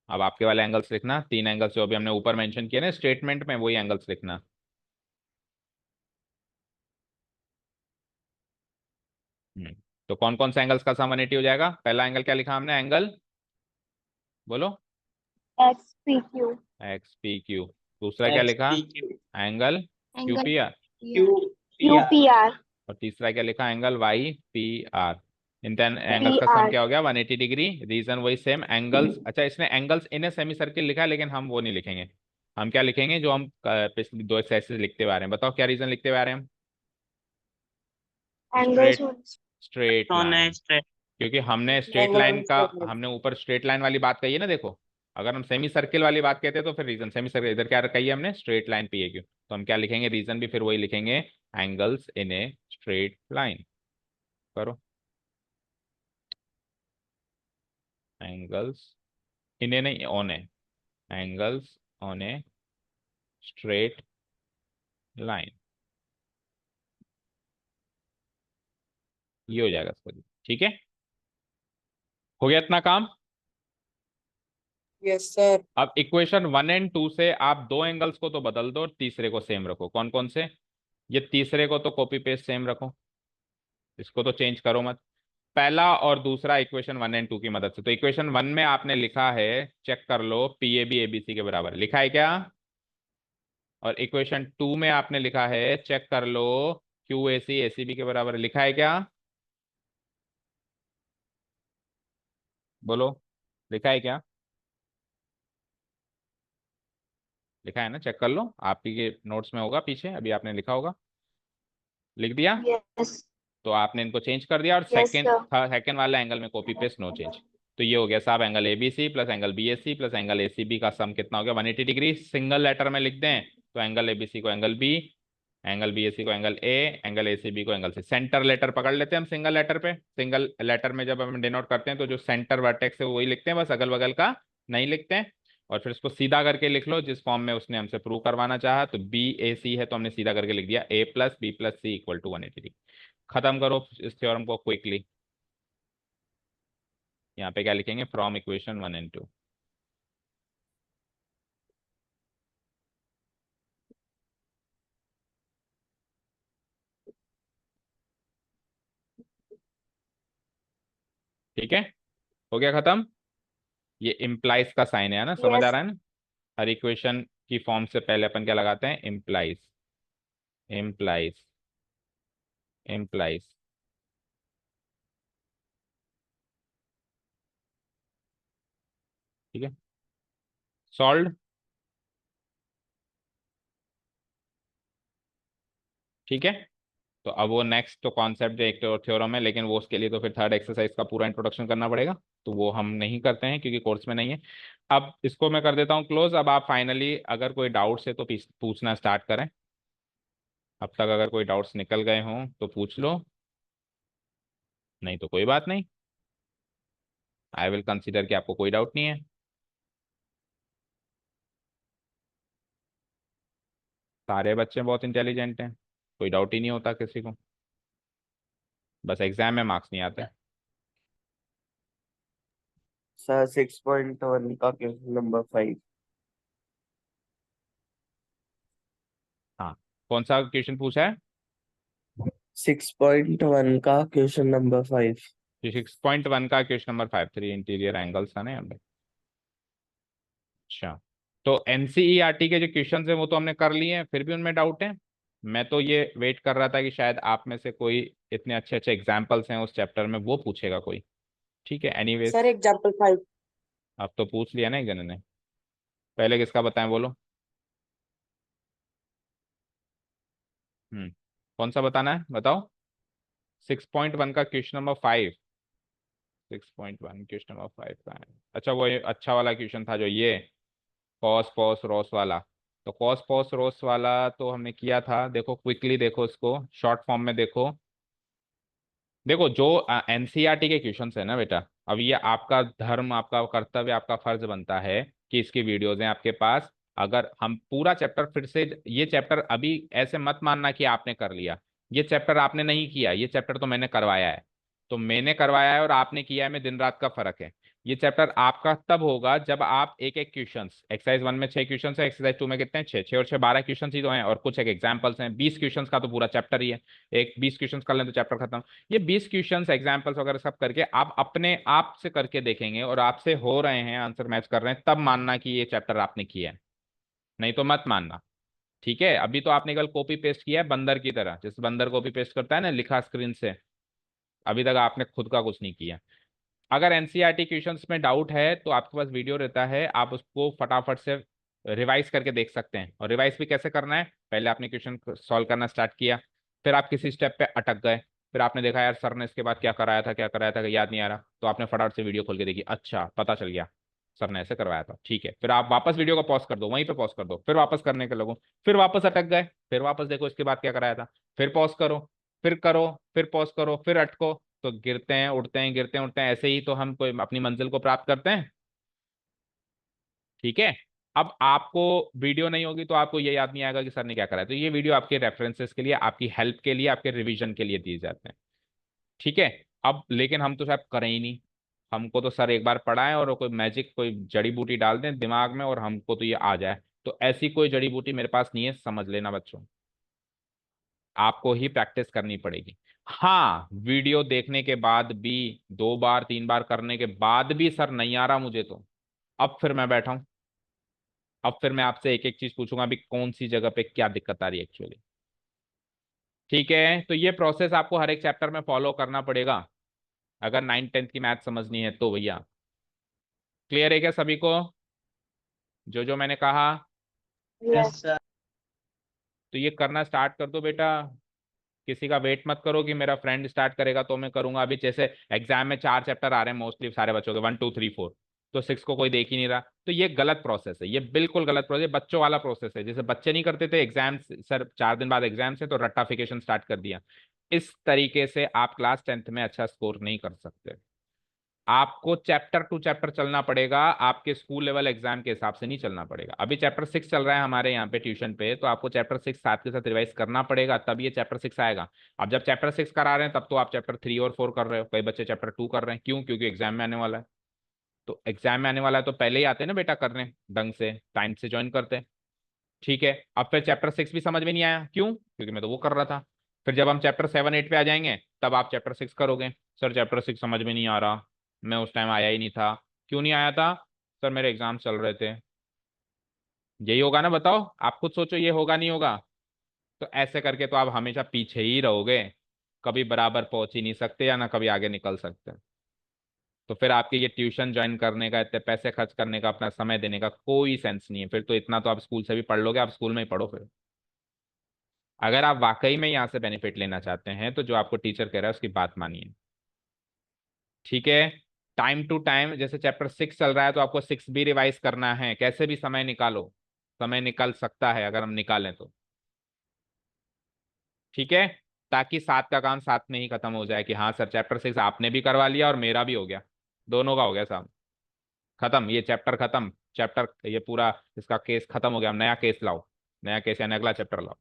[SPEAKER 1] अब आपके वाले एंगल्स लिखना, तीन एंगल्स जो अभी हमने ऊपर मेंशन किए ना स्टेटमेंट में, वही एंगल्स लिखना। तो कौन कौन से एंगल्स का सम 180 हो जाएगा, पहला एंगल क्या लिखा हमने, एंगल बोलो,
[SPEAKER 3] XPQ.
[SPEAKER 1] X P Q. दूसरा क्या लिखा,
[SPEAKER 2] XPQ.
[SPEAKER 1] Angle Q
[SPEAKER 3] Angle
[SPEAKER 1] P R.
[SPEAKER 3] PR.
[SPEAKER 2] QPR.
[SPEAKER 3] QPR.
[SPEAKER 1] और तीसरा क्या लिखा, angle Y P are. In angles का सम
[SPEAKER 3] PR.
[SPEAKER 1] क्या हो गया 180 डिग्री। रीजन वही सेम एंगल्स। अच्छा इसने angles in a semi circle लिखा है, लेकिन हम वो नहीं लिखेंगे। हम क्या लिखेंगे जो हम पिछली दो एक्सरसाइज लिखते हुए आ रहे हैं। बताओ क्या रीजन लिखते हुए आ रहे हैं हम।
[SPEAKER 3] Angles
[SPEAKER 1] straight,
[SPEAKER 3] would
[SPEAKER 1] straight
[SPEAKER 2] on a
[SPEAKER 1] line.
[SPEAKER 2] straight
[SPEAKER 1] क्योंकि हमने स्ट्रेट
[SPEAKER 2] angle
[SPEAKER 1] लाइन
[SPEAKER 2] on
[SPEAKER 1] का,
[SPEAKER 2] straight line.
[SPEAKER 1] हमने ऊपर स्ट्रेट लाइन वाली बात कही है ना। देखो अगर हम सेमी सर्किल वाली बात कहते हैं तो फिर रीजन सेमी सर्किल, इधर क्या कही है हमने स्ट्रेट लाइन पे क्यों, तो हम क्या लिखेंगे रीजन भी फिर वही लिखेंगे, angles in a straight line. करो, एंगल्स इन ए नहीं on A, angles on a straight line. ये हो जाएगा इसका। ठीक है, हो गया इतना काम।
[SPEAKER 2] Yes, sir.
[SPEAKER 1] अब इक्वेशन 1 और 2 से आप दो एंगल्स को तो बदल दो और तीसरे को सेम रखो। कौन कौन से, ये तीसरे को तो कॉपी पेस्ट सेम रखो, इसको तो चेंज करो मत। पहला और दूसरा इक्वेशन 1 और 2 की मदद से। तो इक्वेशन 1 में आपने लिखा है, चेक कर लो, पी ए बी एबीसी के बराबर लिखा है क्या। और इक्वेशन 2 में आपने लिखा है, चेक कर लो, Q A C A C B के बराबर लिखा है क्या। बोलो, लिखा है क्या। लिखा है ना, चेक कर लो, आपके नोट्स में होगा पीछे, अभी आपने लिखा होगा। लिख दिया।
[SPEAKER 3] yes,
[SPEAKER 1] तो आपने इनको चेंज कर दिया और
[SPEAKER 3] yes,
[SPEAKER 1] सेकंड,
[SPEAKER 3] sir.
[SPEAKER 1] सेकंड वाला एंगल में कॉपी पेस्ट नो चेंज। तो ये हो गया साहब, angle A B C plus angle B S C plus angle A C B का सम कितना हो गया 180 डिग्री। सिंगल लेटर में लिख दें तो एंगल ए बी सी को angle B, angle B S C को angle A, angle A C B को एंगल सी। सेंटर लेटर पकड़ लेते हैं हम सिंगल लेटर पे। सिंगल लेटर में जब हम डिनोट करते हैं तो जो सेंटर वर्टेक्स है वही लिखते हैं, बस अगल बगल का नहीं लिखते हैं। और फिर उसको सीधा करके लिख लो जिस फॉर्म में उसने हमसे प्रूव करवाना चाहा। तो बी ए सी है तो हमने सीधा करके लिख दिया A plus B plus C equal to 180 degree. खत्म करो इस थ्योरम को क्विकली। यहाँ पे क्या लिखेंगे, फ्रॉम इक्वेशन 1 और 2। ठीक है, हो गया खत्म। ये इम्प्लाइज का साइन है ना, समझ आ
[SPEAKER 3] Yes,
[SPEAKER 1] रहा है ना। हर इक्वेशन की फॉर्म से पहले अपन क्या लगाते हैं, इम्प्लाइज, इम्प्लाइज, इम्प्लाइज। ठीक है, सॉल्व। ठीक है, तो अब वो नेक्स्ट तो कॉन्सेप्ट जो एक और थ्योरम है, लेकिन वो उसके लिए तो फिर थर्ड एक्सरसाइज का पूरा इंट्रोडक्शन करना पड़ेगा, तो वो हम नहीं करते हैं क्योंकि कोर्स में नहीं है। अब इसको मैं कर देता हूँ क्लोज। अब आप फाइनली अगर कोई डाउट्स है तो पूछना स्टार्ट करें। अब तक अगर कोई डाउट्स निकल गए हों तो पूछ लो, नहीं तो कोई बात नहीं, आई विल कंसीडर कि आपको कोई डाउट नहीं है। सारे बच्चे बहुत इंटेलिजेंट हैं, कोई डाउट ही नहीं होता किसी को, बस एग्जाम में मार्क्स नहीं आते।
[SPEAKER 4] सर 6.1 का क्वेश्चन नंबर 5।
[SPEAKER 1] हाँ, कौन सा क्वेश्चन पूछा है।
[SPEAKER 4] 6.1 का क्वेश्चन नंबर 5।
[SPEAKER 1] 6.1 का क्वेश्चन नंबर 5, 3 इंटीरियर एंगल्स है ना यहाँ पे। अच्छा, तो एनसीईआरटी के जो क्वेश्चंस हैं वो तो हमने कर लिए हैं, फिर भी उनमें डाउट है। मैं तो ये वेट कर रहा था कि शायद आप में से कोई, इतने अच्छे अच्छे एग्जाम्पल्स हैं उस चैप्टर में, वो पूछेगा कोई। ठीक है,
[SPEAKER 2] Sir,
[SPEAKER 1] एनीवेज।
[SPEAKER 2] example 5.
[SPEAKER 1] अब तो पूछ लिया ना एक जने ने। पहले किसका बताएं, बोलो। कौन सा बताना है, बताओ। 6.1 का क्वेश्चन नंबर 5, 6.1 क्वेश्चन नंबर 5 का है। अच्छा, वो ये अच्छा वाला क्वेश्चन था जो ये कॉस पॉस रॉस वाला। तो कॉस पॉस रॉस वाला तो हमने किया था। देखो क्विकली देखो, इसको शॉर्ट फॉर्म में देखो। देखो जो एनसीईआरटी के क्वेश्चंस है ना बेटा, अब ये आपका धर्म, आपका कर्तव्य, आपका फर्ज बनता है कि इसकी वीडियोज हैं आपके पास। अगर हम पूरा चैप्टर फिर से, ये चैप्टर अभी ऐसे मत मानना कि आपने कर लिया। ये चैप्टर आपने नहीं किया, ये चैप्टर तो मैंने करवाया है। तो मैंने करवाया है और आपने किया है में दिन रात का फर्क है। ये चैप्टर आपका तब होगा जब आप एक एक क्वेश्चन, एक्सरसाइज 1 में 6 क्वेश्चन है, एक्सरसाइज 2 में कितने हैं, 6, 6 और 6 12 क्वेश्चन ही तो हैं, और कुछ एक एग्जाम्पल्स हैं। 20 क्वेश्चन का तो पूरा चैप्टर ही है। एक 20 क्वेश्चन कर लें तो चैप्टर खत्म। ये 20 क्वेश्चंस एग्जाम्पल्स वगैरह सब करके आप अपने आप से करके देखेंगे और आपसे हो रहे हैं, आंसर मैच कर रहे हैं, तब मानना कि ये चैप्टर आपने किया है, नहीं तो मत मानना। ठीक है, अभी तो आपने कल कॉपी पेस्ट किया है बंदर की तरह, जिस बंदर कॉपी पेस्ट करता है ना लिखा स्क्रीन से, अभी तक आपने खुद का कुछ नहीं किया। अगर एनसीईआरटी क्वेश्चंस में डाउट है तो आपके पास वीडियो रहता है, आप उसको फटाफट से रिवाइज करके देख सकते हैं। और रिवाइज भी कैसे करना है, पहले आपने क्वेश्चन सॉल्व करना स्टार्ट किया, फिर आप किसी स्टेप पे अटक गए, फिर आपने देखा यार सर ने इसके बाद क्या कराया था याद नहीं आ रहा, तो आपने फटाफट से वीडियो खोल के देखी, अच्छा पता चल गया सर ने ऐसे करवाया था, ठीक है। फिर आप वापस वीडियो को पॉज कर दो, वहीं पे पॉज कर दो, फिर वापस करने के लगो, फिर वापस अटक गए, फिर वापस देखो इसके बाद क्या कराया था, फिर पॉज करो, फिर करो, फिर पॉज करो, फिर अटको, तो गिरते हैं उठते हैं, गिरते हैं उठते हैं, ऐसे ही तो हम कोई अपनी मंजिल को प्राप्त करते हैं। ठीक है। अब आपको वीडियो नहीं होगी तो आपको ये याद नहीं आएगा कि सर ने क्या कराया, तो ये वीडियो आपके रेफरेंसेस के लिए, आपकी हेल्प के लिए, आपके रिवीजन के लिए दिए जाते हैं। ठीक है। अब लेकिन हम तो शायद करें ही नहीं, हमको तो सर एक बार पढ़ाएं और कोई मैजिक कोई जड़ी बूटी डाल दें दिमाग में और हमको तो ये आ जाए, तो ऐसी कोई जड़ी बूटी मेरे पास नहीं है, समझ लेना बच्चों। आपको ही प्रैक्टिस करनी पड़ेगी। हाँ, वीडियो देखने के बाद भी, 2 बार 3 बार करने के बाद भी सर नहीं आ रहा मुझे, तो अब फिर मैं बैठा हूं, अब फिर मैं आपसे एक एक चीज पूछूंगा अभी कौन सी जगह पे क्या दिक्कत आ रही है एक्चुअली। ठीक है, तो ये प्रोसेस आपको हर एक चैप्टर में फॉलो करना पड़ेगा अगर 9th 10th की मैथ समझनी है तो भैया। क्लियर है क्या सभी को, जो मैंने कहा?
[SPEAKER 3] Yes.
[SPEAKER 2] sir.
[SPEAKER 1] तो ये करना स्टार्ट कर दो बेटा, किसी का वेट मत करो कि मेरा फ्रेंड स्टार्ट करेगा तो मैं करूंगा। अभी जैसे एग्जाम में 4 चैप्टर आ रहे हैं मोस्टली सारे बच्चों के, 1 2 3 4, तो 6 को कोई देख ही नहीं रहा, तो ये गलत प्रोसेस है, ये बिल्कुल गलत प्रोसेस, बच्चों वाला प्रोसेस है। जैसे बच्चे नहीं करते थे एग्जाम, सर 4 दिन बाद एग्जाम से तो रट्टाफिकेशन स्टार्ट कर दिया, इस तरीके से आप क्लास 10th में अच्छा स्कोर नहीं कर सकते। आपको चैप्टर टू चैप्टर चलना पड़ेगा, आपके स्कूल लेवल एग्जाम के हिसाब से नहीं चलना पड़ेगा। अभी चैप्टर 6 चल रहा है हमारे यहाँ पे ट्यूशन पे, तो आपको चैप्टर 6 साथ के साथ रिवाइज करना पड़ेगा, तब ये चैप्टर 6 आएगा। अब जब चैप्टर 6 करा रहे हैं तब तो आप चैप्टर 3 और 4 कर रहे हो, कई बच्चे चैप्टर 2 कर रहे हैं, क्यों? क्योंकि एग्जाम में आने वाला है। तो एग्जाम में आने वाला है तो पहले ही आते हैं ना बेटा करने, ढंग से टाइम से ज्वाइन करते हैं। ठीक है। अब फिर चैप्टर 6 भी समझ में नहीं आया, क्यों? क्योंकि मैं तो वो कर रहा था। फिर जब हम चैप्टर 7 8 पे आ जाएंगे तब आप चैप्टर 6 करोगे, सर चैप्टर 6 समझ में नहीं आ रहा, मैं उस टाइम आया ही नहीं था। क्यों नहीं आया था? सर मेरे एग्जाम चल रहे थे। यही होगा ना, बताओ आप खुद सोचो, ये होगा नहीं होगा? तो ऐसे करके तो आप हमेशा पीछे ही रहोगे, कभी बराबर पहुंच ही नहीं सकते या ना कभी आगे निकल सकते। तो फिर आपके ये ट्यूशन ज्वाइन करने का, इतने पैसे खर्च करने का, अपना समय देने का कोई सेंस नहीं है। फिर तो इतना तो आप स्कूल से भी पढ़ लोगे, आप स्कूल में ही पढ़ो फिर, अगर आप वाकई में यहाँ से बेनिफिट लेना चाहते हैं तो जो आपको टीचर कह रहा है उसकी बात मानिए। ठीक है। टाइम टू टाइम, जैसे चैप्टर 6 चल रहा है तो आपको 6 भी रिवाइज करना है, कैसे भी समय निकालो, समय निकल सकता है अगर हम निकालें तो। ठीक है। ताकि 7 का काम 7 में ही खत्म हो जाए कि हाँ सर चैप्टर 6 आपने भी करवा लिया और मेरा भी हो गया, दोनों का हो गया साहब, खत्म, ये चैप्टर खत्म, चैप्टर ये पूरा इसका केस खत्म हो गया, नया केस लाओ, नया केस यानी अगला चैप्टर लाओ।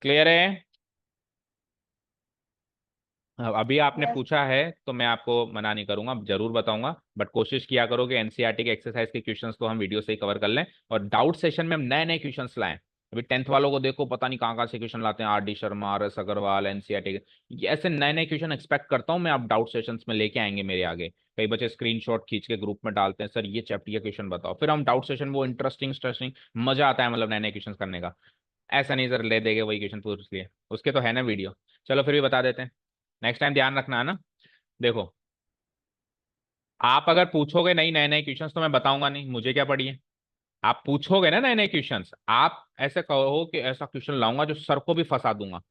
[SPEAKER 1] क्लियर है? अभी आपने
[SPEAKER 3] Yes.
[SPEAKER 1] पूछा है तो मैं आपको मना नहीं करूंगा, जरूर बताऊंगा, बट कोशिश किया करो कि एनसीईआरटी के एक्सरसाइज के क्वेश्चंस तो हम वीडियो से ही कवर कर लें, और डाउट सेशन में हम नए नए क्वेश्चंस लाएं। अभी 10th वालों को देखो, पता नहीं कहाँ कहाँ से क्वेश्चन लाते हैं, R D Sharma, R S Agarwal, NCERT के, ये ऐसे नए नए क्वेश्चन एक्सपेक्ट करता हूँ मैं, आप डाउट सेशंस में लेके आएंगे मेरे आगे। कई बच्चे स्क्रीनशॉट खींच के ग्रुप में डालते हैं, सर ये चैप्टर का क्वेश्चन बताओ, फिर हम डाउट सेशन, वो इंटरेस्टिंग इंटरेस्टिंग, मजा आता है मतलब नए नए क्वेश्चन करने का। ऐसा नहीं सर ले देंगे वही क्वेश्चन पूछ लिए, उसके तो है ना वीडियो, चलो फिर भी बता देते हैं, नेक्स्ट टाइम ध्यान रखना है ना। देखो, आप अगर पूछोगे नहीं नए नए क्वेश्चंस तो मैं बताऊंगा नहीं, मुझे क्या पड़ी है। आप पूछोगे ना नए नए क्वेश्चंस, आप ऐसे कहो कि ऐसा क्वेश्चन लाऊंगा जो सर को भी फंसा दूंगा,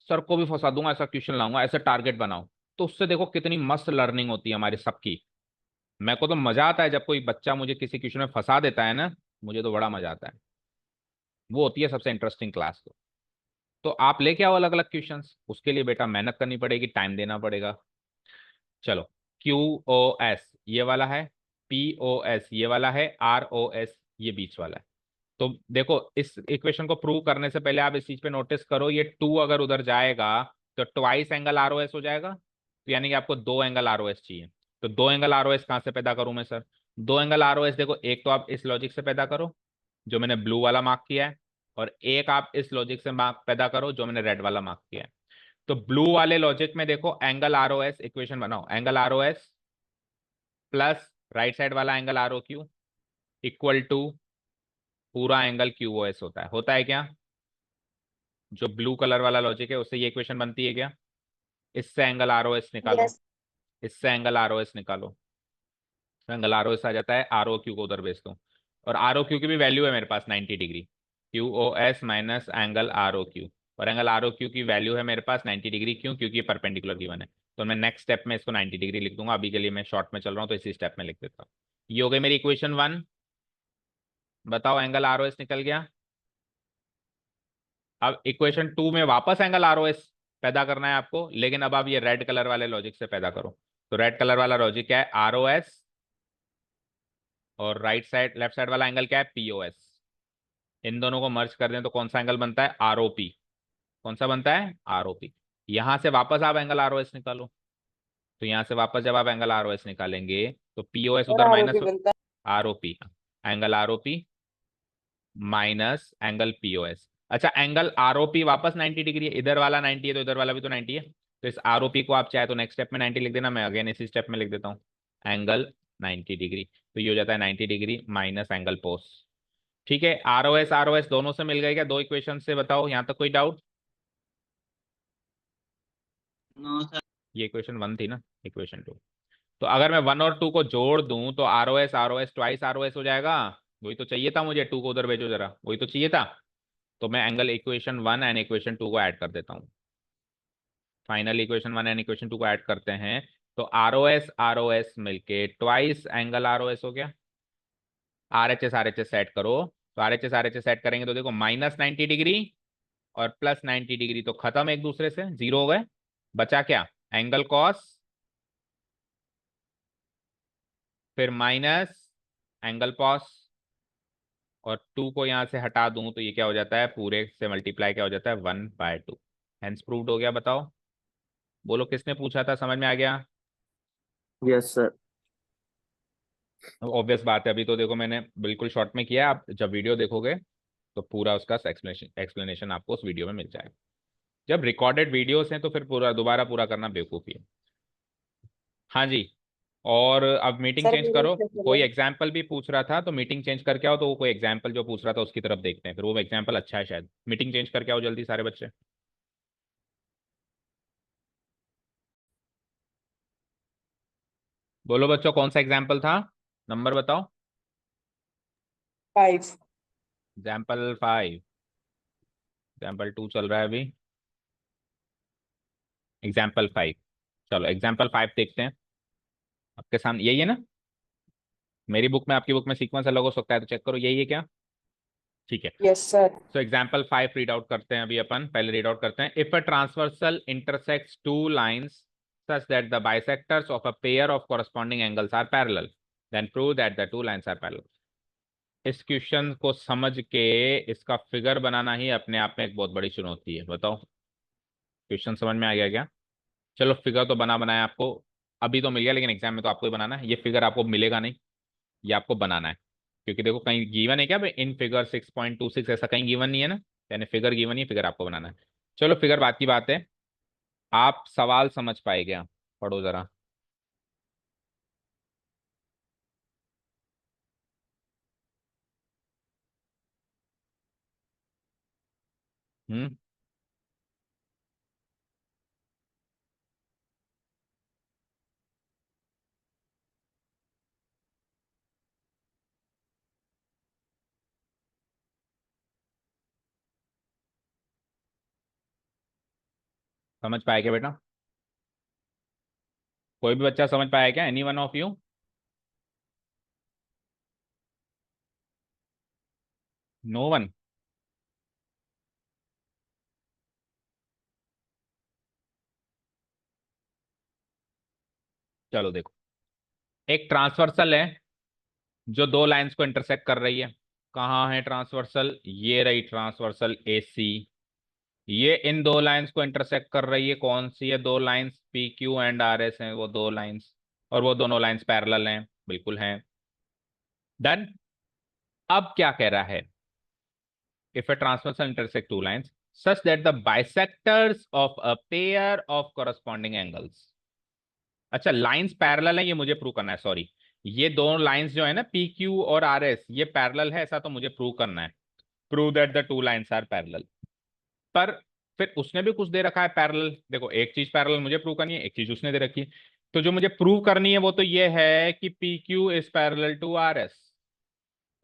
[SPEAKER 1] सर को भी फंसा दूंगा, ऐसा क्वेश्चन लाऊंगा, ऐसे टारगेट बनाओ, तो उससे देखो कितनी मस्त लर्निंग होती है हमारी सबकी। मेरे को तो मजा आता है जब कोई बच्चा मुझे किसी क्वेश्चन में फंसा देता है ना, मुझे तो बड़ा मजा आता है, वो होती है सबसे इंटरेस्टिंग क्लास। तो आप लेके आओ अलग अलग क्वेश्चंस, उसके लिए बेटा मेहनत करनी पड़ेगी, टाइम देना पड़ेगा। चलो, क्यू ओ एस ये वाला है, पी ओ एस ये वाला है, आर ओ एस ये बीच वाला है। तो देखो, इस इक्वेशन को प्रूव करने से पहले आप इस चीज पे नोटिस करो, ये 2 अगर उधर जाएगा तो twice angle R O S हो जाएगा, तो यानी कि आपको 2 एंगल आर ओ एस चाहिए। तो 2 एंगल आर ओ एस कहाँ से पैदा करूं मैं sir? 2 angle R O S देखो, एक तो आप इस लॉजिक से पैदा करो जो मैंने ब्लू वाला मार्क किया है, और एक आप इस लॉजिक से मार्क पैदा करो जो मैंने रेड वाला मार्क किया है। तो ब्लू वाले लॉजिक में देखो, angle R O S equation बनाओ, angle R O S plus right side वाला angle R O Q equal to पूरा एंगल क्यू ओ एस होता है क्या? जो ब्लू कलर वाला लॉजिक है उससे ये इक्वेशन बनती है क्या? इससे एंगल आरओएस निकालो,
[SPEAKER 3] Yes.
[SPEAKER 1] इससे एंगल आरओएस निकालो। तो एंगल आरओएस आ जाता है, आर ओ क्यू को उधर भेज दो, और आर ओ क्यू की भी वैल्यू है मेरे पास 90 degree, Q O S minus angle R O Q, और एंगल आर ओ क्यू की वैल्यू है मेरे पास 90 डिग्री, क्यों? क्योंकि परपेंडिकुलर गिवन है। तो मैं नेक्स्ट स्टेप में इसको 90 डिग्री लिख दूंगा, अभी के लिए मैं शॉर्ट में चल रहा हूँ तो इसी स्टेप में लिख देता हूँ। ये हो गई मेरी इक्वेशन 1। बताओ एंगल आर ओ एस निकल गया। अब इक्वेशन 2 में वापस एंगल आर ओ एस पैदा करना है आपको, लेकिन अब आप ये रेड कलर वाले लॉजिक से पैदा करो। तो रेड कलर वाला लॉजिक क्या है? आर ओ एस, और राइट साइड लेफ्ट साइड वाला एंगल क्या है? पीओएस। इन दोनों को मर्ज कर दें तो कौन सा एंगल बनता है? आरओपी। कौन सा बनता है? आरओपी। यहां से वापस आप एंगल आरओएस निकालो। तो यहां से वापस जब आप एंगल आरओएस निकालेंगे तो पीओएस
[SPEAKER 2] और
[SPEAKER 1] उधर
[SPEAKER 2] आरोपी
[SPEAKER 1] माइनस,
[SPEAKER 2] बनता
[SPEAKER 1] ROP, angle ROP minus angle POS. अच्छा, एंगल आरओपी वापस 90 डिग्री है, इधर वाला 90 है तो इधर वाला भी तो 90 है, तो इस आरओपी को आप चाहे तो नेक्स्ट स्टेप में 90 लिख देना, मैं अगेन इसी स्टेप में लिख देता हूँ एंगल 90 डिग्री। तो ये हो जाता है 90 डिग्री माइनस एंगल पोस। ठीक है, आर ओ एस दोनों से मिल गए क्या? दो इक्वेशन से बताओ, यहां तक कोई डाउट?
[SPEAKER 2] है। No sir.
[SPEAKER 1] ये इक्वेशन 1 थी ना, इक्वेशन 2। तो अगर मैं 1 और 2 को जोड़ दूं तो R O S twice R O S हो जाएगा। वही तो चाहिए था मुझे, 2 को उधर भेजो जरा, वही तो चाहिए था। तो मैं एंगल इक्वेशन 1 एंड इक्वेशन 2 को ऐड कर देता हूँ। फाइनल इक्वेशन 1 एंड इक्वेशन 2 को ऐड करते हैं तो आर ओ एस मिलके twice angle R O S हो गया। आर एच एस सेट करो, तो आर एच एस सेट करेंगे तो देखो -90 डिग्री और +90 डिग्री तो खत्म एक दूसरे से, जीरो हो गए। बचा क्या? एंगल कॉस, फिर माइनस एंगल कॉस, और 2 को यहां से हटा दूं तो ये क्या हो जाता है? पूरे से मल्टीप्लाई क्या हो जाता है? 1/2। हेंस प्रूव्ड हो गया। बताओ, बोलो किसने पूछा था, समझ में आ गया?
[SPEAKER 4] Yes, sir.
[SPEAKER 1] ऑब्वियस बात है, अभी तो देखो मैंने बिल्कुल शॉर्ट में किया है, आप जब वीडियो देखोगे तो पूरा उसका एक्सप्लेनेशन एक्सप्लेनेशन आपको उस वीडियो में मिल जाएगा। जब रिकॉर्डेड वीडियोस हैं तो फिर पूरा दोबारा पूरा करना बेवकूफ़ी है। हाँ जी, और अब मीटिंग
[SPEAKER 2] सर
[SPEAKER 1] चेंज
[SPEAKER 2] मेरे
[SPEAKER 1] करो।
[SPEAKER 2] question
[SPEAKER 1] कोई
[SPEAKER 2] है।
[SPEAKER 1] एग्जाम्पल भी पूछ रहा था तो मीटिंग चेंज करके आओ, तो वो कोई एग्जाम्पल जो पूछ रहा था उसकी तरफ देखते हैं, फिर वो एग्जाम्पल अच्छा है शायद। मीटिंग चेंज करके आओ जल्दी सारे बच्चे। बोलो बच्चों, कौन सा एग्जाम्पल था? नंबर बताओ।
[SPEAKER 2] 5।
[SPEAKER 1] एग्जाम्पल 5? एग्जाम्पल 2 चल रहा है अभी। एग्जाम्पल 5, चलो एग्जाम्पल 5 देखते हैं। आपके सामने यही है ना? मेरी बुक में आपकी बुक में सीक्वेंस अलग हो सकता है, तो चेक करो यही है क्या? ठीक है।
[SPEAKER 2] Yes sir.
[SPEAKER 1] So example 5 read out करते हैं अभी अपन, पहले रीड आउट करते हैं। If a transversal intersects two lines such that the bisectors of a pair of corresponding angles are parallel, then prove that the two lines are parallel। इस क्वेश्चन को समझ के इसका फिगर बनाना ही अपने आप में एक बहुत बड़ी चुनौती है। बताओ, क्वेश्चन समझ में आ गया क्या? चलो, फिगर तो बना बनाया आपको अभी तो मिल गया, लेकिन एग्जाम में तो आपको ही बनाना है। ये फिगर आपको मिलेगा नहीं, ये आपको बनाना है, क्योंकि देखो कहीं गिवन है क्या भाई? इन फिगर 6.26 ऐसा कहीं गिवन नहीं है ना, यानी फिगर गिवन नहीं है, फिगर आपको बनाना है। चलो, फिगर बात की बात है। आप सवाल समझ पाए क्या? पढ़ो जरा। हम्म। समझ पाए क्या बेटा? कोई भी बच्चा समझ पाया क्या? Any one of you? No one? चलो देखो, एक ट्रांसवर्सल है जो दो लाइंस को इंटरसेक्ट कर रही है। कहाँ है ट्रांसवर्सल? ये रही ट्रांसवर्सल ए सी। ये इन दो लाइंस को इंटरसेक्ट कर रही है। कौन सी है दो lines? P Q and R S हैं वो दो लाइंस, और वो दोनों लाइंस पैरेलल हैं, बिल्कुल हैं। डन। अब क्या कह रहा है? If a transversal intersect two lines such that the bisectors of a pair of corresponding angles। अच्छा, लाइंस पैरेलल है ये मुझे प्रूव करना है, सॉरी। ये दोनों लाइंस जो है ना, पी क्यू और आर एस, ये पैरेलल है ऐसा तो मुझे प्रूव करना है। Prove that the two lines are parallel. पर फिर उसने भी कुछ दे रखा है पैरेलल। देखो एक चीज पैरेलल मुझे प्रूव करनी है, एक चीज उसने दे रखी है। तो जो मुझे प्रूव करनी है वो तो ये है कि P Q is parallel to R S.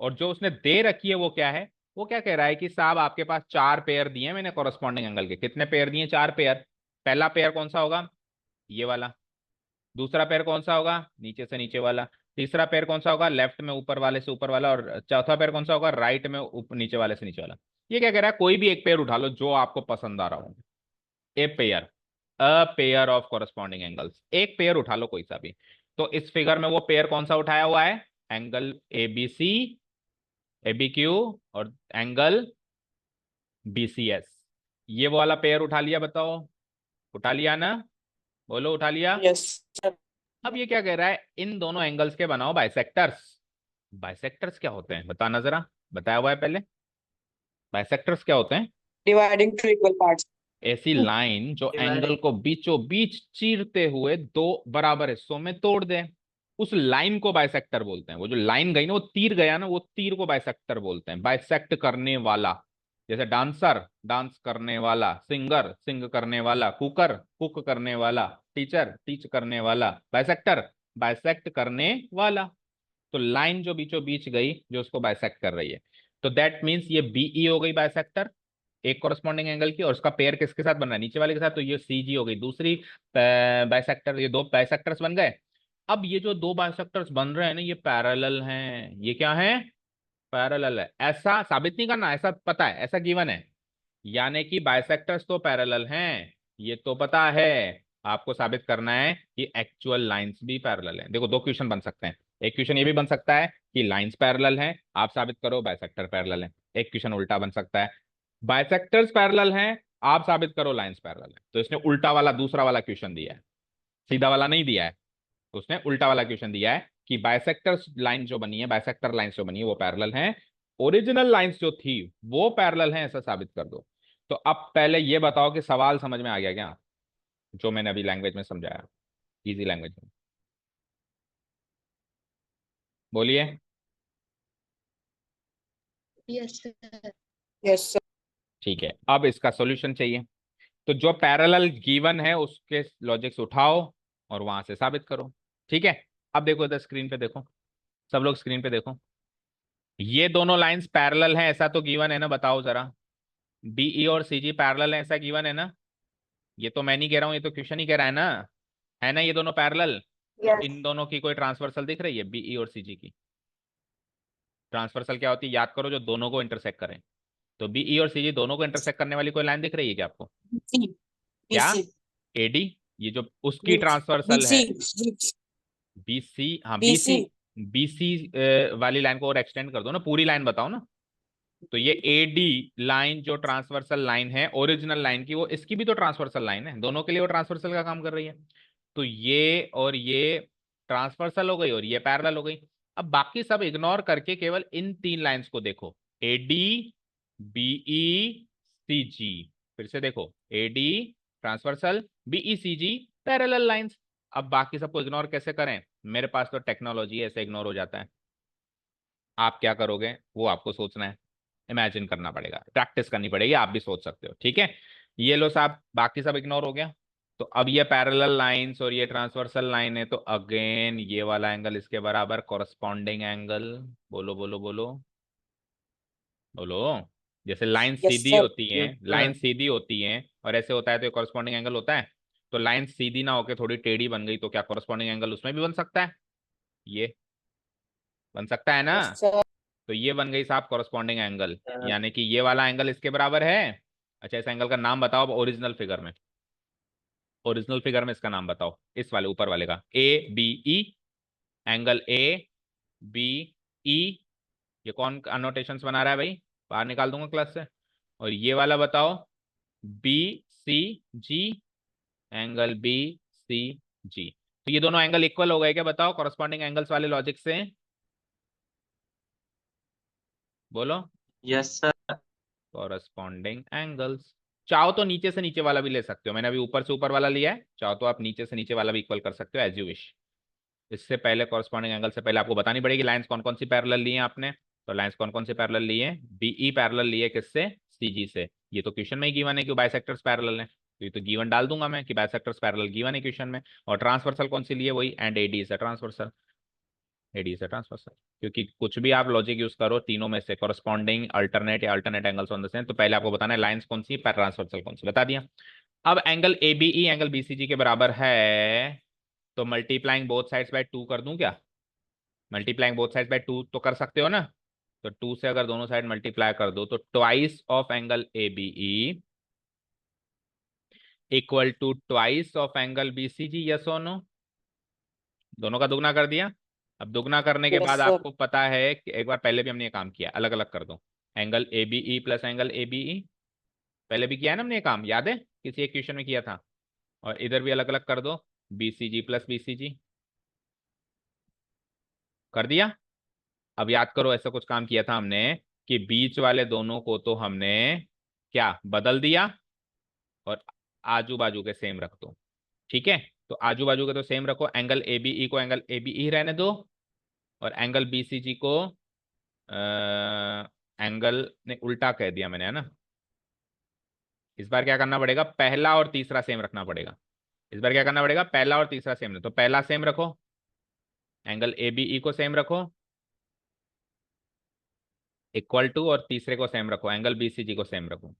[SPEAKER 1] और जो उसने दे रखी है वो क्या है? वो क्या कह रहा है कि साहब आपके पास चार पेयर दिए हैं मैंने कॉरस्पॉन्डिंग एंगल के। कितने पेयर दिए? चार पेयर। पहला पेयर कौन सा होगा? ये वाला। दूसरा पेयर कौन सा होगा? नीचे से नीचे वाला। तीसरा पेयर कौन सा होगा? लेफ्ट में ऊपर वाले से ऊपर वाला। और चौथा पेयर कौन सा होगा? राइट में नीचे वाले से नीचे वाला। ये क्या कह रहा है? कोई भी एक पेयर उठा लो जो आपको पसंद आ रहा हो। A pair, a pair of corresponding angles. एक पेयर उठा लो कोई सा भी। तो इस फिगर में वो पेयर कौन सा उठाया हुआ है? Angle A B C, A B Q, और एंगल बी सी एस। ये वो वाला पेयर उठा लिया? बताओ, उठा लिया ना? बोलो, उठा लिया?
[SPEAKER 2] Yes, sir.
[SPEAKER 1] अब ये क्या कह रहा है? इन दोनों एंगल्स के बनाओ बाइसेक्टर्स। बाइसेक्टर्स क्या होते हैं बताना जरा, बताया हुआ है पहले। बाइसेक्टर्स क्या होते हैं?
[SPEAKER 2] Dividing to equal parts.
[SPEAKER 1] ऐसी लाइन जो एंगल को बीचों बीच चीरते हुए दो बराबर हिस्सों में तोड़ दे, उस लाइन को बाइसेक्टर बोलते हैं। वो जो लाइन गई ना, वो तीर गया ना, वो तीर को बाइसेक्टर बोलते हैं। बाइसेक्ट करने वाला, जैसे डांसर डांस करने वाला, सिंगर सिंग करने वाला, कुकर कुक करने वाला, टीचर टीच करने वाला। बाइसेक्टर बाइसेक्ट करने वाला। तो लाइन जो बीचों बीच गई जो उसको बाइसेक्ट कर रही है, तो दैट मीन्स ये बीई हो गई बाइसेक्टर एक कॉरस्पॉन्डिंग एंगल की। और उसका पेयर किसके साथ बन रहा है? नीचे वाले के साथ। तो ये सी जी हो गई दूसरी बाइसेक्टर। ये दो बाइसेक्टर्स बन गए। अब ये जो दो बाइसेक्टर्स बन रहे हैं ना, ये पैरेलल हैं। ये क्या है? पैरेलल है। ऐसा साबित नहीं करना, ऐसा पता है, ऐसा गिवन है। यानी कि बाइसेक्टर्स तो पैरेलल हैं, ये तो पता है। आपको साबित करना है कि एक्चुअल लाइंस भी पैरेलल हैं। देखो दो क्वेश्चन बन सकते हैं। एक क्वेश्चन ये भी बन सकता है कि लाइंस पैरेलल हैं, आप साबित करो बाइसेक्टर पैरेलल है। एक क्वेश्चन उल्टा बन सकता है, बाइसेक्टर्स पैरेलल हैं, आप साबित करो लाइंस पैरेलल है। तो इसने उल्टा वाला दूसरा वाला क्वेश्चन दिया है, सीधा वाला नहीं दिया है। तो उसने उल्टा वाला क्वेश्चन दिया है कि बाइसेक्टर्स लाइन जो बनी है, बाइसेक्टर लाइंस जो बनी है वो पैरेलल हैं, ओरिजिनल लाइंस जो थी वो पैरेलल हैं, ऐसा साबित कर दो। तो अब पहले ये बताओ कि सवाल समझ में आ गया क्या, जो मैंने अभी लैंग्वेज में समझाया, इजी लैंग्वेज में? बोलिए।
[SPEAKER 3] Yes, sir.
[SPEAKER 2] Yes, sir.
[SPEAKER 1] ठीक है, अब इसका सॉल्यूशन चाहिए। तो जो पैरेलल गिवन है उसके लॉजिक्स उठाओ और वहां से साबित करो। ठीक है, अब देखो इधर स्क्रीन पे देखो, सब लोग स्क्रीन पे देखो। ये दोनों लाइंस पैरेलल हैं ऐसा तो गिवन है ना? बताओ जरा। बीई और सीजी पैरेलल है ऐसा गिवन है ना? ये तो मैं नहीं कह रहा हूं, ये तो क्वेश्चन ही कह रहा है ना? ये दोनों पैरेलल। तो
[SPEAKER 3] Yes.
[SPEAKER 1] इन दोनों की कोई ट्रांसवर्सल दिख रही है बीई और सीजी की? ट्रांसवर्सल क्या होती है याद करो, जो दोनों को इंटरसेक्ट करें। तो बीई और सीजी दोनों को इंटरसेक्ट करने वाली कोई लाइन दिख रही है क्या आपको?
[SPEAKER 2] BC,
[SPEAKER 1] क्या?
[SPEAKER 2] BC,
[SPEAKER 1] एडी, ये जो उसकी ट्रांसवर्सल है।
[SPEAKER 2] BC,
[SPEAKER 1] बीसी, हाँ बीसी।
[SPEAKER 2] BC.
[SPEAKER 1] बीसी वाली लाइन को और एक्सटेंड कर दो ना, पूरी लाइन बताओ ना। तो ये एडी लाइन जो ट्रांसवर्सल लाइन है ओरिजिनल लाइन की, वो इसकी भी तो ट्रांसवर्सल लाइन है, दोनों के लिए वो ट्रांसवर्सल का काम कर रही है। तो ये और ये ट्रांसवर्सल हो गई और ये पैरेलल हो गई। अब बाकी सब इग्नोर करके केवल इन तीन लाइंस को देखो, एडी बीई सीजी। फिर से देखो, AD transversal, BE CG parallel lines. अब बाकी सबको इग्नोर कैसे करें? मेरे पास तो टेक्नोलॉजी ऐसे इग्नोर हो जाता है। आप क्या करोगे वो आपको सोचना है, इमेजिन करना पड़ेगा, प्रैक्टिस करनी पड़ेगी। आप भी सोच सकते हो। ठीक है, ये लो साहब, बाकी सब इग्नोर हो गया। तो अब ये पैरेलल लाइंस और ये ट्रांसवर्सल लाइन है, तो अगेन ये वाला एंगल इसके बराबर कॉरस्पॉन्डिंग एंगल। बोलो बोलो बोलो बोलो। जैसे लाइन
[SPEAKER 2] Yes,
[SPEAKER 1] सीधी
[SPEAKER 2] sir.
[SPEAKER 1] होती है, लाइन सीधी होती है और ऐसे होता है तो कॉरस्पॉन्डिंग एंगल होता है। तो लाइन सीधी ना होकर थोड़ी टेढ़ी बन गई तो क्या कॉरस्पॉन्डिंग एंगल उसमें भी बन सकता है? ये बन सकता है ना?
[SPEAKER 2] Yes, sir.
[SPEAKER 1] तो ये बन गई साहब कॉरस्पॉन्डिंग एंगल, यानी कि ये वाला एंगल इसके बराबर है। अच्छा, इस एंगल का नाम बताओ ओरिजिनल फिगर में। ओरिजिनल फिगर में इसका नाम बताओ, इस वाले ऊपर वाले का। A B E, angle A B E. ये कौन अनोटेशंस बना रहा है भाई? बाहर निकाल दूंगा क्लास से। और ये वाला बताओ, बी सी जी, एंगल बी सी जी। तो ये दोनों एंगल इक्वल हो गए क्या? बताओ कॉरस्पॉन्डिंग एंगल्स वाले लॉजिक से। बोलो।
[SPEAKER 2] Yes, sir.
[SPEAKER 1] Corresponding angles. चाहो तो नीचे से नीचे वाला भी ले सकते हो, मैंने अभी ऊपर से ऊपर वाला लिया है, चाहो तो आप नीचे से नीचे वाला भी इक्वल कर सकते हो, एज यू विश। इससे पहले कॉरस्पॉन्डिंग एंगल से पहले आपको बतानी पड़ेगी लाइंस कौन कौन सी पैरेलल ली है आपने। तो लाइंस कौन कौन सी पैरेलल ली है? बीई पैरेलल ली है किससे? सीजी से। ये तो क्वेश्चन में ही गिवन है कि बाइसेक्टर्स पैरेलल है, तो ये तो गिवन डाल दूंगा मैं कि बाइसेक्टर्स पैरेलल गिवन है क्वेश्चन में। और ट्रांसवर्सल कौन सी लिए, वही and AD is a transversal, AD is a transversal. क्योंकि कुछ भी आप लॉजिक यूज करो तीनों में से कॉरस्पॉन्डिंग, अल्टरनेट या alternate angles on the same, तो पहले आपको बताना है लाइंस कौन सी, ट्रांसवर्सल कौन सी, बता दिया। अब एंगल एबीई एंगल बीसीजी के बराबर है, तो मल्टीप्लाइंग बोथ साइड्स बाय 2 कर दूं क्या? मल्टीप्लाइंग बोथ साइड्स बाय 2 तो कर सकते हो ना, तो 2 से अगर दोनों साइड मल्टीप्लाई कर दो तो twice of angle ABE equal to twice of angle BCG, yes और नो? दोनों का दुगना कर दिया। अब दुगना करने के
[SPEAKER 2] Yes,
[SPEAKER 1] बाद
[SPEAKER 2] sir.
[SPEAKER 1] आपको पता है कि एक बार पहले भी हमने ये काम किया, अलग अलग कर दो, angle ABE plus angle ABE, पहले भी किया है ना हमने ये काम, याद है? किसी एक क्वेश्चन में किया था। और इधर भी अलग अलग कर दो, बीसीजी प्लस बीसीजी, कर दिया। अब याद करो ऐसा कुछ काम किया था हमने कि बीच वाले दोनों को तो हमने क्या बदल दिया और आजू बाजू के सेम रख दो, ठीक है? तो आजू बाजू के तो सेम रखो, एंगल एबीई को एंगल एबीई रहने दो, और एंगल बीसीजी को एंगल ने उल्टा कह दिया मैंने, है ना? इस बार क्या करना पड़ेगा, पहला और तीसरा सेम रखना पड़ेगा। इस बार क्या करना पड़ेगा, पहला और तीसरा सेम, तो पहला सेम रखो, एंगल एबीई को सेम रखो इक्वल टू, और तीसरे को सेम रखो, एंगल बीसीजी को सेम रखो,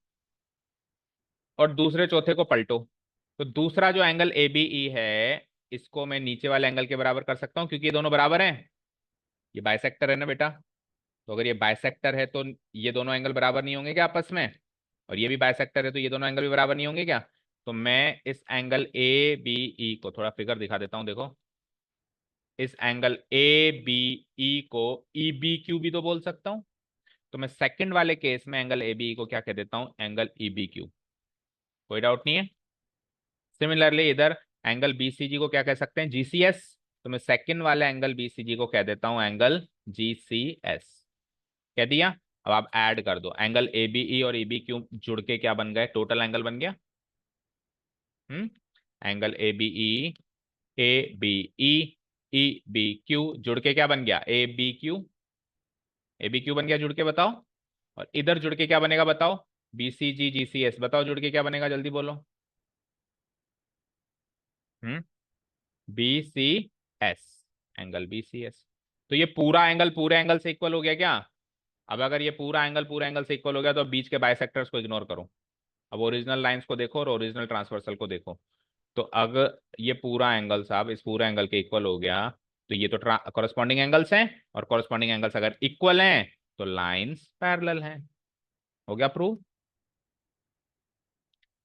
[SPEAKER 1] और दूसरे चौथे को पलटो। तो दूसरा जो एंगल एबीई है इसको मैं नीचे वाले एंगल के बराबर कर सकता हूं, क्योंकि ये दोनों बराबर हैं, ये बाइसेक्टर है ना बेटा। तो अगर ये बाइसेक्टर है तो ये दोनों एंगल बराबर नहीं होंगे क्या आपस में? और ये भी बाइसेक्टर है तो ये दोनों एंगल भी बराबर नहीं होंगे क्या? तो मैं इस एंगल ए बी ई को थोड़ा फिगर दिखा देता हूं, देखो, इस एंगल ए बी ई को ई बी क्यू भी तो बोल सकता हूं। तो मैं सेकंड वाले केस में एंगल ए बी ई को क्या कह देता हूं, एंगल ई बी क्यू, कोई डाउट नहीं है? सिमिलरली इधर एंगल बीसीजी को क्या कह सकते हैं, जीसीएस, तो मैं सेकंड वाले एंगल बीसीजी को कह देता हूं एंगल जीसीएस, कह दिया। अब आप ऐड कर दो, एंगल एबीई और ईबीक्यू जुड़ के क्या बन गए, टोटल एंगल बन गया। Angle ABE A B E E B Q जुड़ के क्या बन गया, A B Q, A B Q बन गया जुड़ के, बताओ। और इधर जुड़ के क्या बनेगा बताओ, बी सी जी जी सी एस, बताओ जुड़ के क्या बनेगा, जल्दी बोलो। B C S, angle B C S. तो ये पूरा एंगल पूरे एंगल से इक्वल हो गया क्या? अब अगर ये पूरा एंगल पूरे एंगल से इक्वल हो गया तो बीच के बाइसेक्टर्स को इग्नोर करो, अब ओरिजिनल लाइंस को देखो और ओरिजिनल ट्रांसवर्सल को देखो। तो अगर ये पूरा एंगल साहब इस पूरे एंगल के इक्वल हो गया, तो ये तो कॉरस्पॉन्डिंग एंगल्स हैं, और कॉरस्पॉन्डिंग एंगल्स अगर इक्वल हैं तो लाइंस पैरेलल हैं। हो गया प्रूव।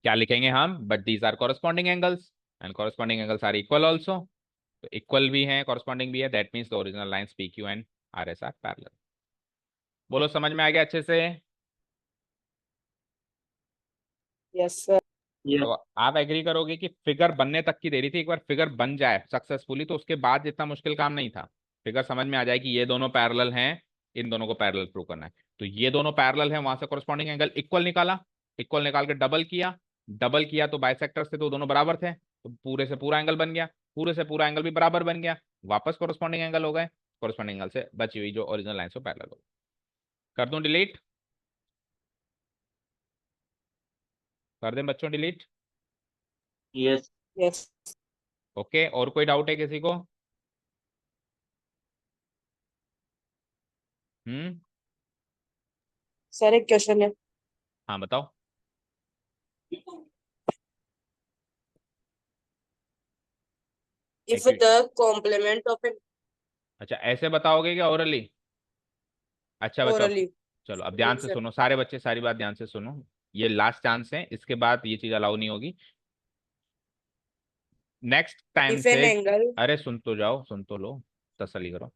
[SPEAKER 1] क्या लिखेंगे हम, but these are corresponding angles and corresponding angles are equal also. तो इक्वल भी है कॉरस्पॉन्डिंग भी है, that means the original lines P Q and R S are parallel. बोलो समझ में आ गया अच्छे से?
[SPEAKER 2] Yes, sir.
[SPEAKER 4] Yes.
[SPEAKER 1] तो आप एग्री करोगे कि फिगर बनने तक की देरी थी, एक बार फिगर बन जाए सक्सेसफुली तो उसके बाद जितना मुश्किल काम नहीं था, फिगर समझ में आ जाए कि ये दोनों पैरेलल हैं, इन दोनों को पैरेलल प्रूव करना है। तो ये दोनों पैरेलल हैं, वहां से कॉरस्पॉन्डिंग एंगल इक्वल निकाला, इक्वल निकाल के डबल किया, डबल किया तो बाइसेक्टर्स थे तो दोनों बराबर थे, तो पूरे से पूरा एंगल बन गया, पूरे से पूरा एंगल भी बराबर बन गया, वापस कॉरस्पॉन्डिंग एंगल हो गए, कॉरस्पॉन्डिंग एंगल से बची हुई जो ओरिजिनल लाइन से पैरेलल हो। कर दूं डिलीट, कर दें बच्चों डिलीट?
[SPEAKER 4] Yes.
[SPEAKER 2] Yes.
[SPEAKER 1] ओके, और कोई डाउट है किसी को? हम्म,
[SPEAKER 2] Sir, एक क्वेश्चन है।
[SPEAKER 1] हाँ बताओ।
[SPEAKER 2] If
[SPEAKER 1] एक,
[SPEAKER 2] the complement of a
[SPEAKER 1] अच्छा ऐसे बताओगे क्या ओरली? अच्छा बताओ।
[SPEAKER 2] orally.
[SPEAKER 1] चलो अब ध्यान
[SPEAKER 2] Yes,
[SPEAKER 1] से
[SPEAKER 2] sir.
[SPEAKER 1] सुनो सारे बच्चे, सारी बात ध्यान से सुनो, ये लास्ट चांस है, इसके बाद ये चीज अलाउ नहीं होगी नेक्स्ट टाइम
[SPEAKER 2] If an
[SPEAKER 1] से।
[SPEAKER 2] angle,
[SPEAKER 1] अरे सुन तो जाओ, सुन तो लो, तसल्ली करो।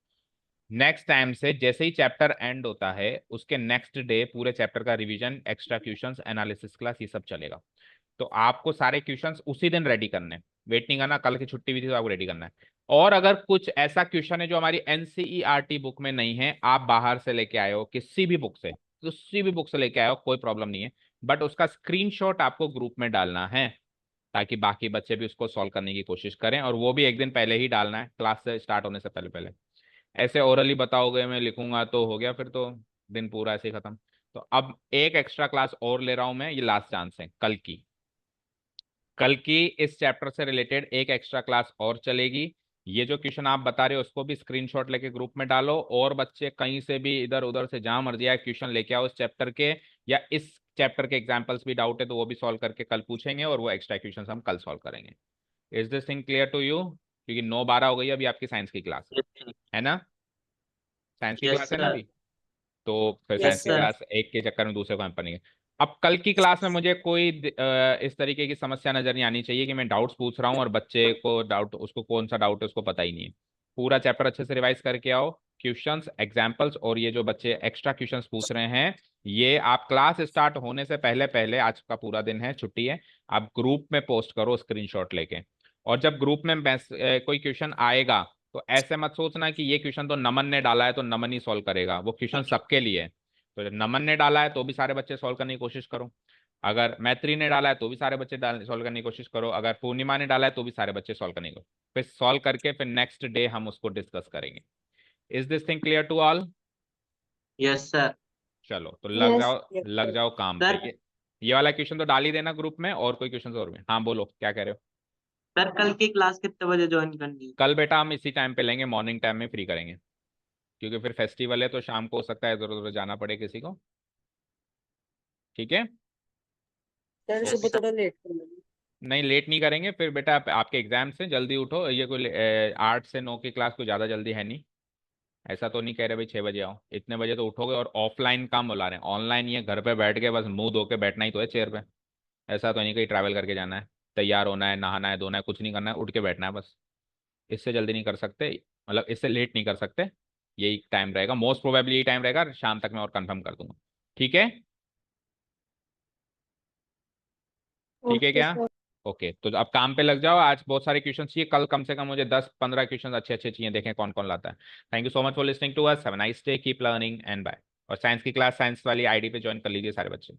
[SPEAKER 1] नेक्स्ट टाइम से जैसे ही चैप्टर एंड होता है उसके नेक्स्ट डे पूरे चैप्टर का revision, extra questions, analysis class, ये सब चलेगा। तो आपको सारे क्वेश्चंस उसी दिन रेडी करने हैं, वेट नहीं करना, कल की छुट्टी भी थी तो आपको रेडी करना है। और अगर कुछ ऐसा क्वेश्चन है जो हमारी एनसीईआरटी बुक में नहीं है, आप बाहर से लेके आए हो, किसी भी बुक से, किसी भी बुक से लेके आए हो, कोई प्रॉब्लम नहीं है, बट उसका स्क्रीनशॉट आपको ग्रुप में डालना है ताकि बाकी बच्चे भी उसको सॉल्व करने की कोशिश करें, और वो भी एक दिन पहले ही डालना है, क्लास से स्टार्ट होने से पहले पहले। ऐसे ओरली बताओगे मैं लिखूंगा तो हो गया फिर तो दिन पूरा ऐसे ही खत्म। तो अब एक एक्स्ट्रा क्लास और ले रहा हूं मैं, ये लास्ट चांस है। कल की इस चैप्टर से रिलेटेड एक एक्स्ट्रा क्लास और चलेगी। ये जो क्वेश्चन आप बता रहे हो उसको भी स्क्रीनशॉट लेके ग्रुप में डालो, और बच्चे कहीं से भी इधर उधर से जहां मर्जी आए क्वेश्चन लेके आओ इस चैप्टर के, या इस चैप्टर के एग्जाम्पल्स भी डाउट है तो वो भी सॉल्व करके कल पूछेंगे, और वो एक्स्ट्रा क्वेश्चन हम कल सॉल्व करेंगे। Is this thing clear to you? क्योंकि 9:12 हो गई अभी आपकी साइंस की क्लास है ना, साइंस की
[SPEAKER 4] यस
[SPEAKER 1] क्लास है ना
[SPEAKER 4] सर।
[SPEAKER 1] अभी, तो फिर
[SPEAKER 2] Yes,
[SPEAKER 1] साइंस की
[SPEAKER 2] sir.
[SPEAKER 1] क्लास एक के चक्कर में दूसरे को हम पढ़ेंगे। अब कल की क्लास में मुझे कोई इस तरीके की समस्या नजर नहीं आनी चाहिए कि मैं डाउट्स पूछ रहा हूँ और बच्चे को डाउट, उसको कौन सा डाउट है उसको पता ही नहीं है। पूरा चैप्टर अच्छे से रिवाइज करके आओ, क्वेश्चंस एग्जाम्पल्स और ये जो बच्चे एक्स्ट्रा क्वेश्चंस पूछ रहे हैं, ये आप क्लास स्टार्ट होने से पहले पहले, आज का पूरा दिन है, छुट्टी है, आप ग्रुप में पोस्ट करो स्क्रीनशॉट लेके। और जब ग्रुप में कोई क्वेश्चन आएगा तो ऐसे मत सोचना कि ये क्वेश्चन तो नमन ने डाला है तो नमन ही सॉल्व करेगा, वो क्वेश्चन सबके लिए है। तो जब नमन ने डाला है तो भी सारे बच्चे सॉल्व करने की कोशिश करो, अगर मैत्री ने डाला है तो भी सारे बच्चे सॉल्व करने की कोशिश करो, अगर पूर्णिमा ने डाला है तो भी सारे बच्चे सॉल्व करने को, फिर सॉल्व करके फिर नेक्स्ट डे हम उसको डिस्कस करेंगे। Is this thing clear to all?
[SPEAKER 4] Yes sir.
[SPEAKER 1] चलो तो
[SPEAKER 3] Yes.
[SPEAKER 2] Yes,
[SPEAKER 1] लग
[SPEAKER 2] sir.
[SPEAKER 1] जाओ काम पे।
[SPEAKER 4] सर
[SPEAKER 1] ये वाला क्वेश्चन तो डाल ही देना ग्रुप में, और कोई क्वेश्चन और में? हाँ बोलो, क्या कह रहे हो?
[SPEAKER 4] सर कल की क्लास कितने बजे ज्वाइन करनी है?
[SPEAKER 1] कल बेटा हम इसी टाइम पे लेंगे, मॉर्निंग टाइम में फ्री करेंगे, क्योंकि फिर फेस्टिवल है तो शाम को हो सकता है इधर उधर जाना पड़े किसी को। ठीक है?
[SPEAKER 2] Sir,
[SPEAKER 4] यस
[SPEAKER 2] सुबह
[SPEAKER 4] सर।
[SPEAKER 2] थोड़ा लेट कर लेंगे।
[SPEAKER 1] नहीं लेट नहीं करेंगे फिर बेटा, आपके एग्जाम से जल्दी उठो, ये कोई 8 से 9 की क्लास कोई ज़्यादा जल्दी है नहीं, ऐसा तो नहीं कह रहे भाई 6 बजे आओ, इतने बजे तो उठोगे। और ऑफलाइन काम बुला रहे हैं, ऑनलाइन ये घर पे बैठ के बस मुंह धो के बैठना ही तो है चेयर पे, ऐसा तो नहीं कहीं ट्रैवल करके जाना है, तैयार होना है, नहाना है, धोना है, कुछ नहीं करना है, उठ के बैठना है बस। इससे जल्दी नहीं कर सकते, मतलब इससे लेट नहीं कर सकते, यही टाइम रहेगा, मोस्ट प्रोबेबली यही टाइम रहेगा, शाम तक मैं और कंफर्म कर दूंगा। ठीक है? ठीक है
[SPEAKER 3] Okay,
[SPEAKER 1] क्या?
[SPEAKER 3] sir.
[SPEAKER 1] ओके, तो अब काम पे लग जाओ, आज बहुत सारे क्वेश्चन चाहिए, कल कम से कम मुझे 10-15 क्वेश्चन अच्छे अच्छे चाहिए, देखें कौन कौन लाता है। Thank you so much for listening to us, have a nice day, keep learning and bye. और साइंस की क्लास, साइंस वाली आईडी पे ज्वाइन कर लीजिए सारे बच्चे।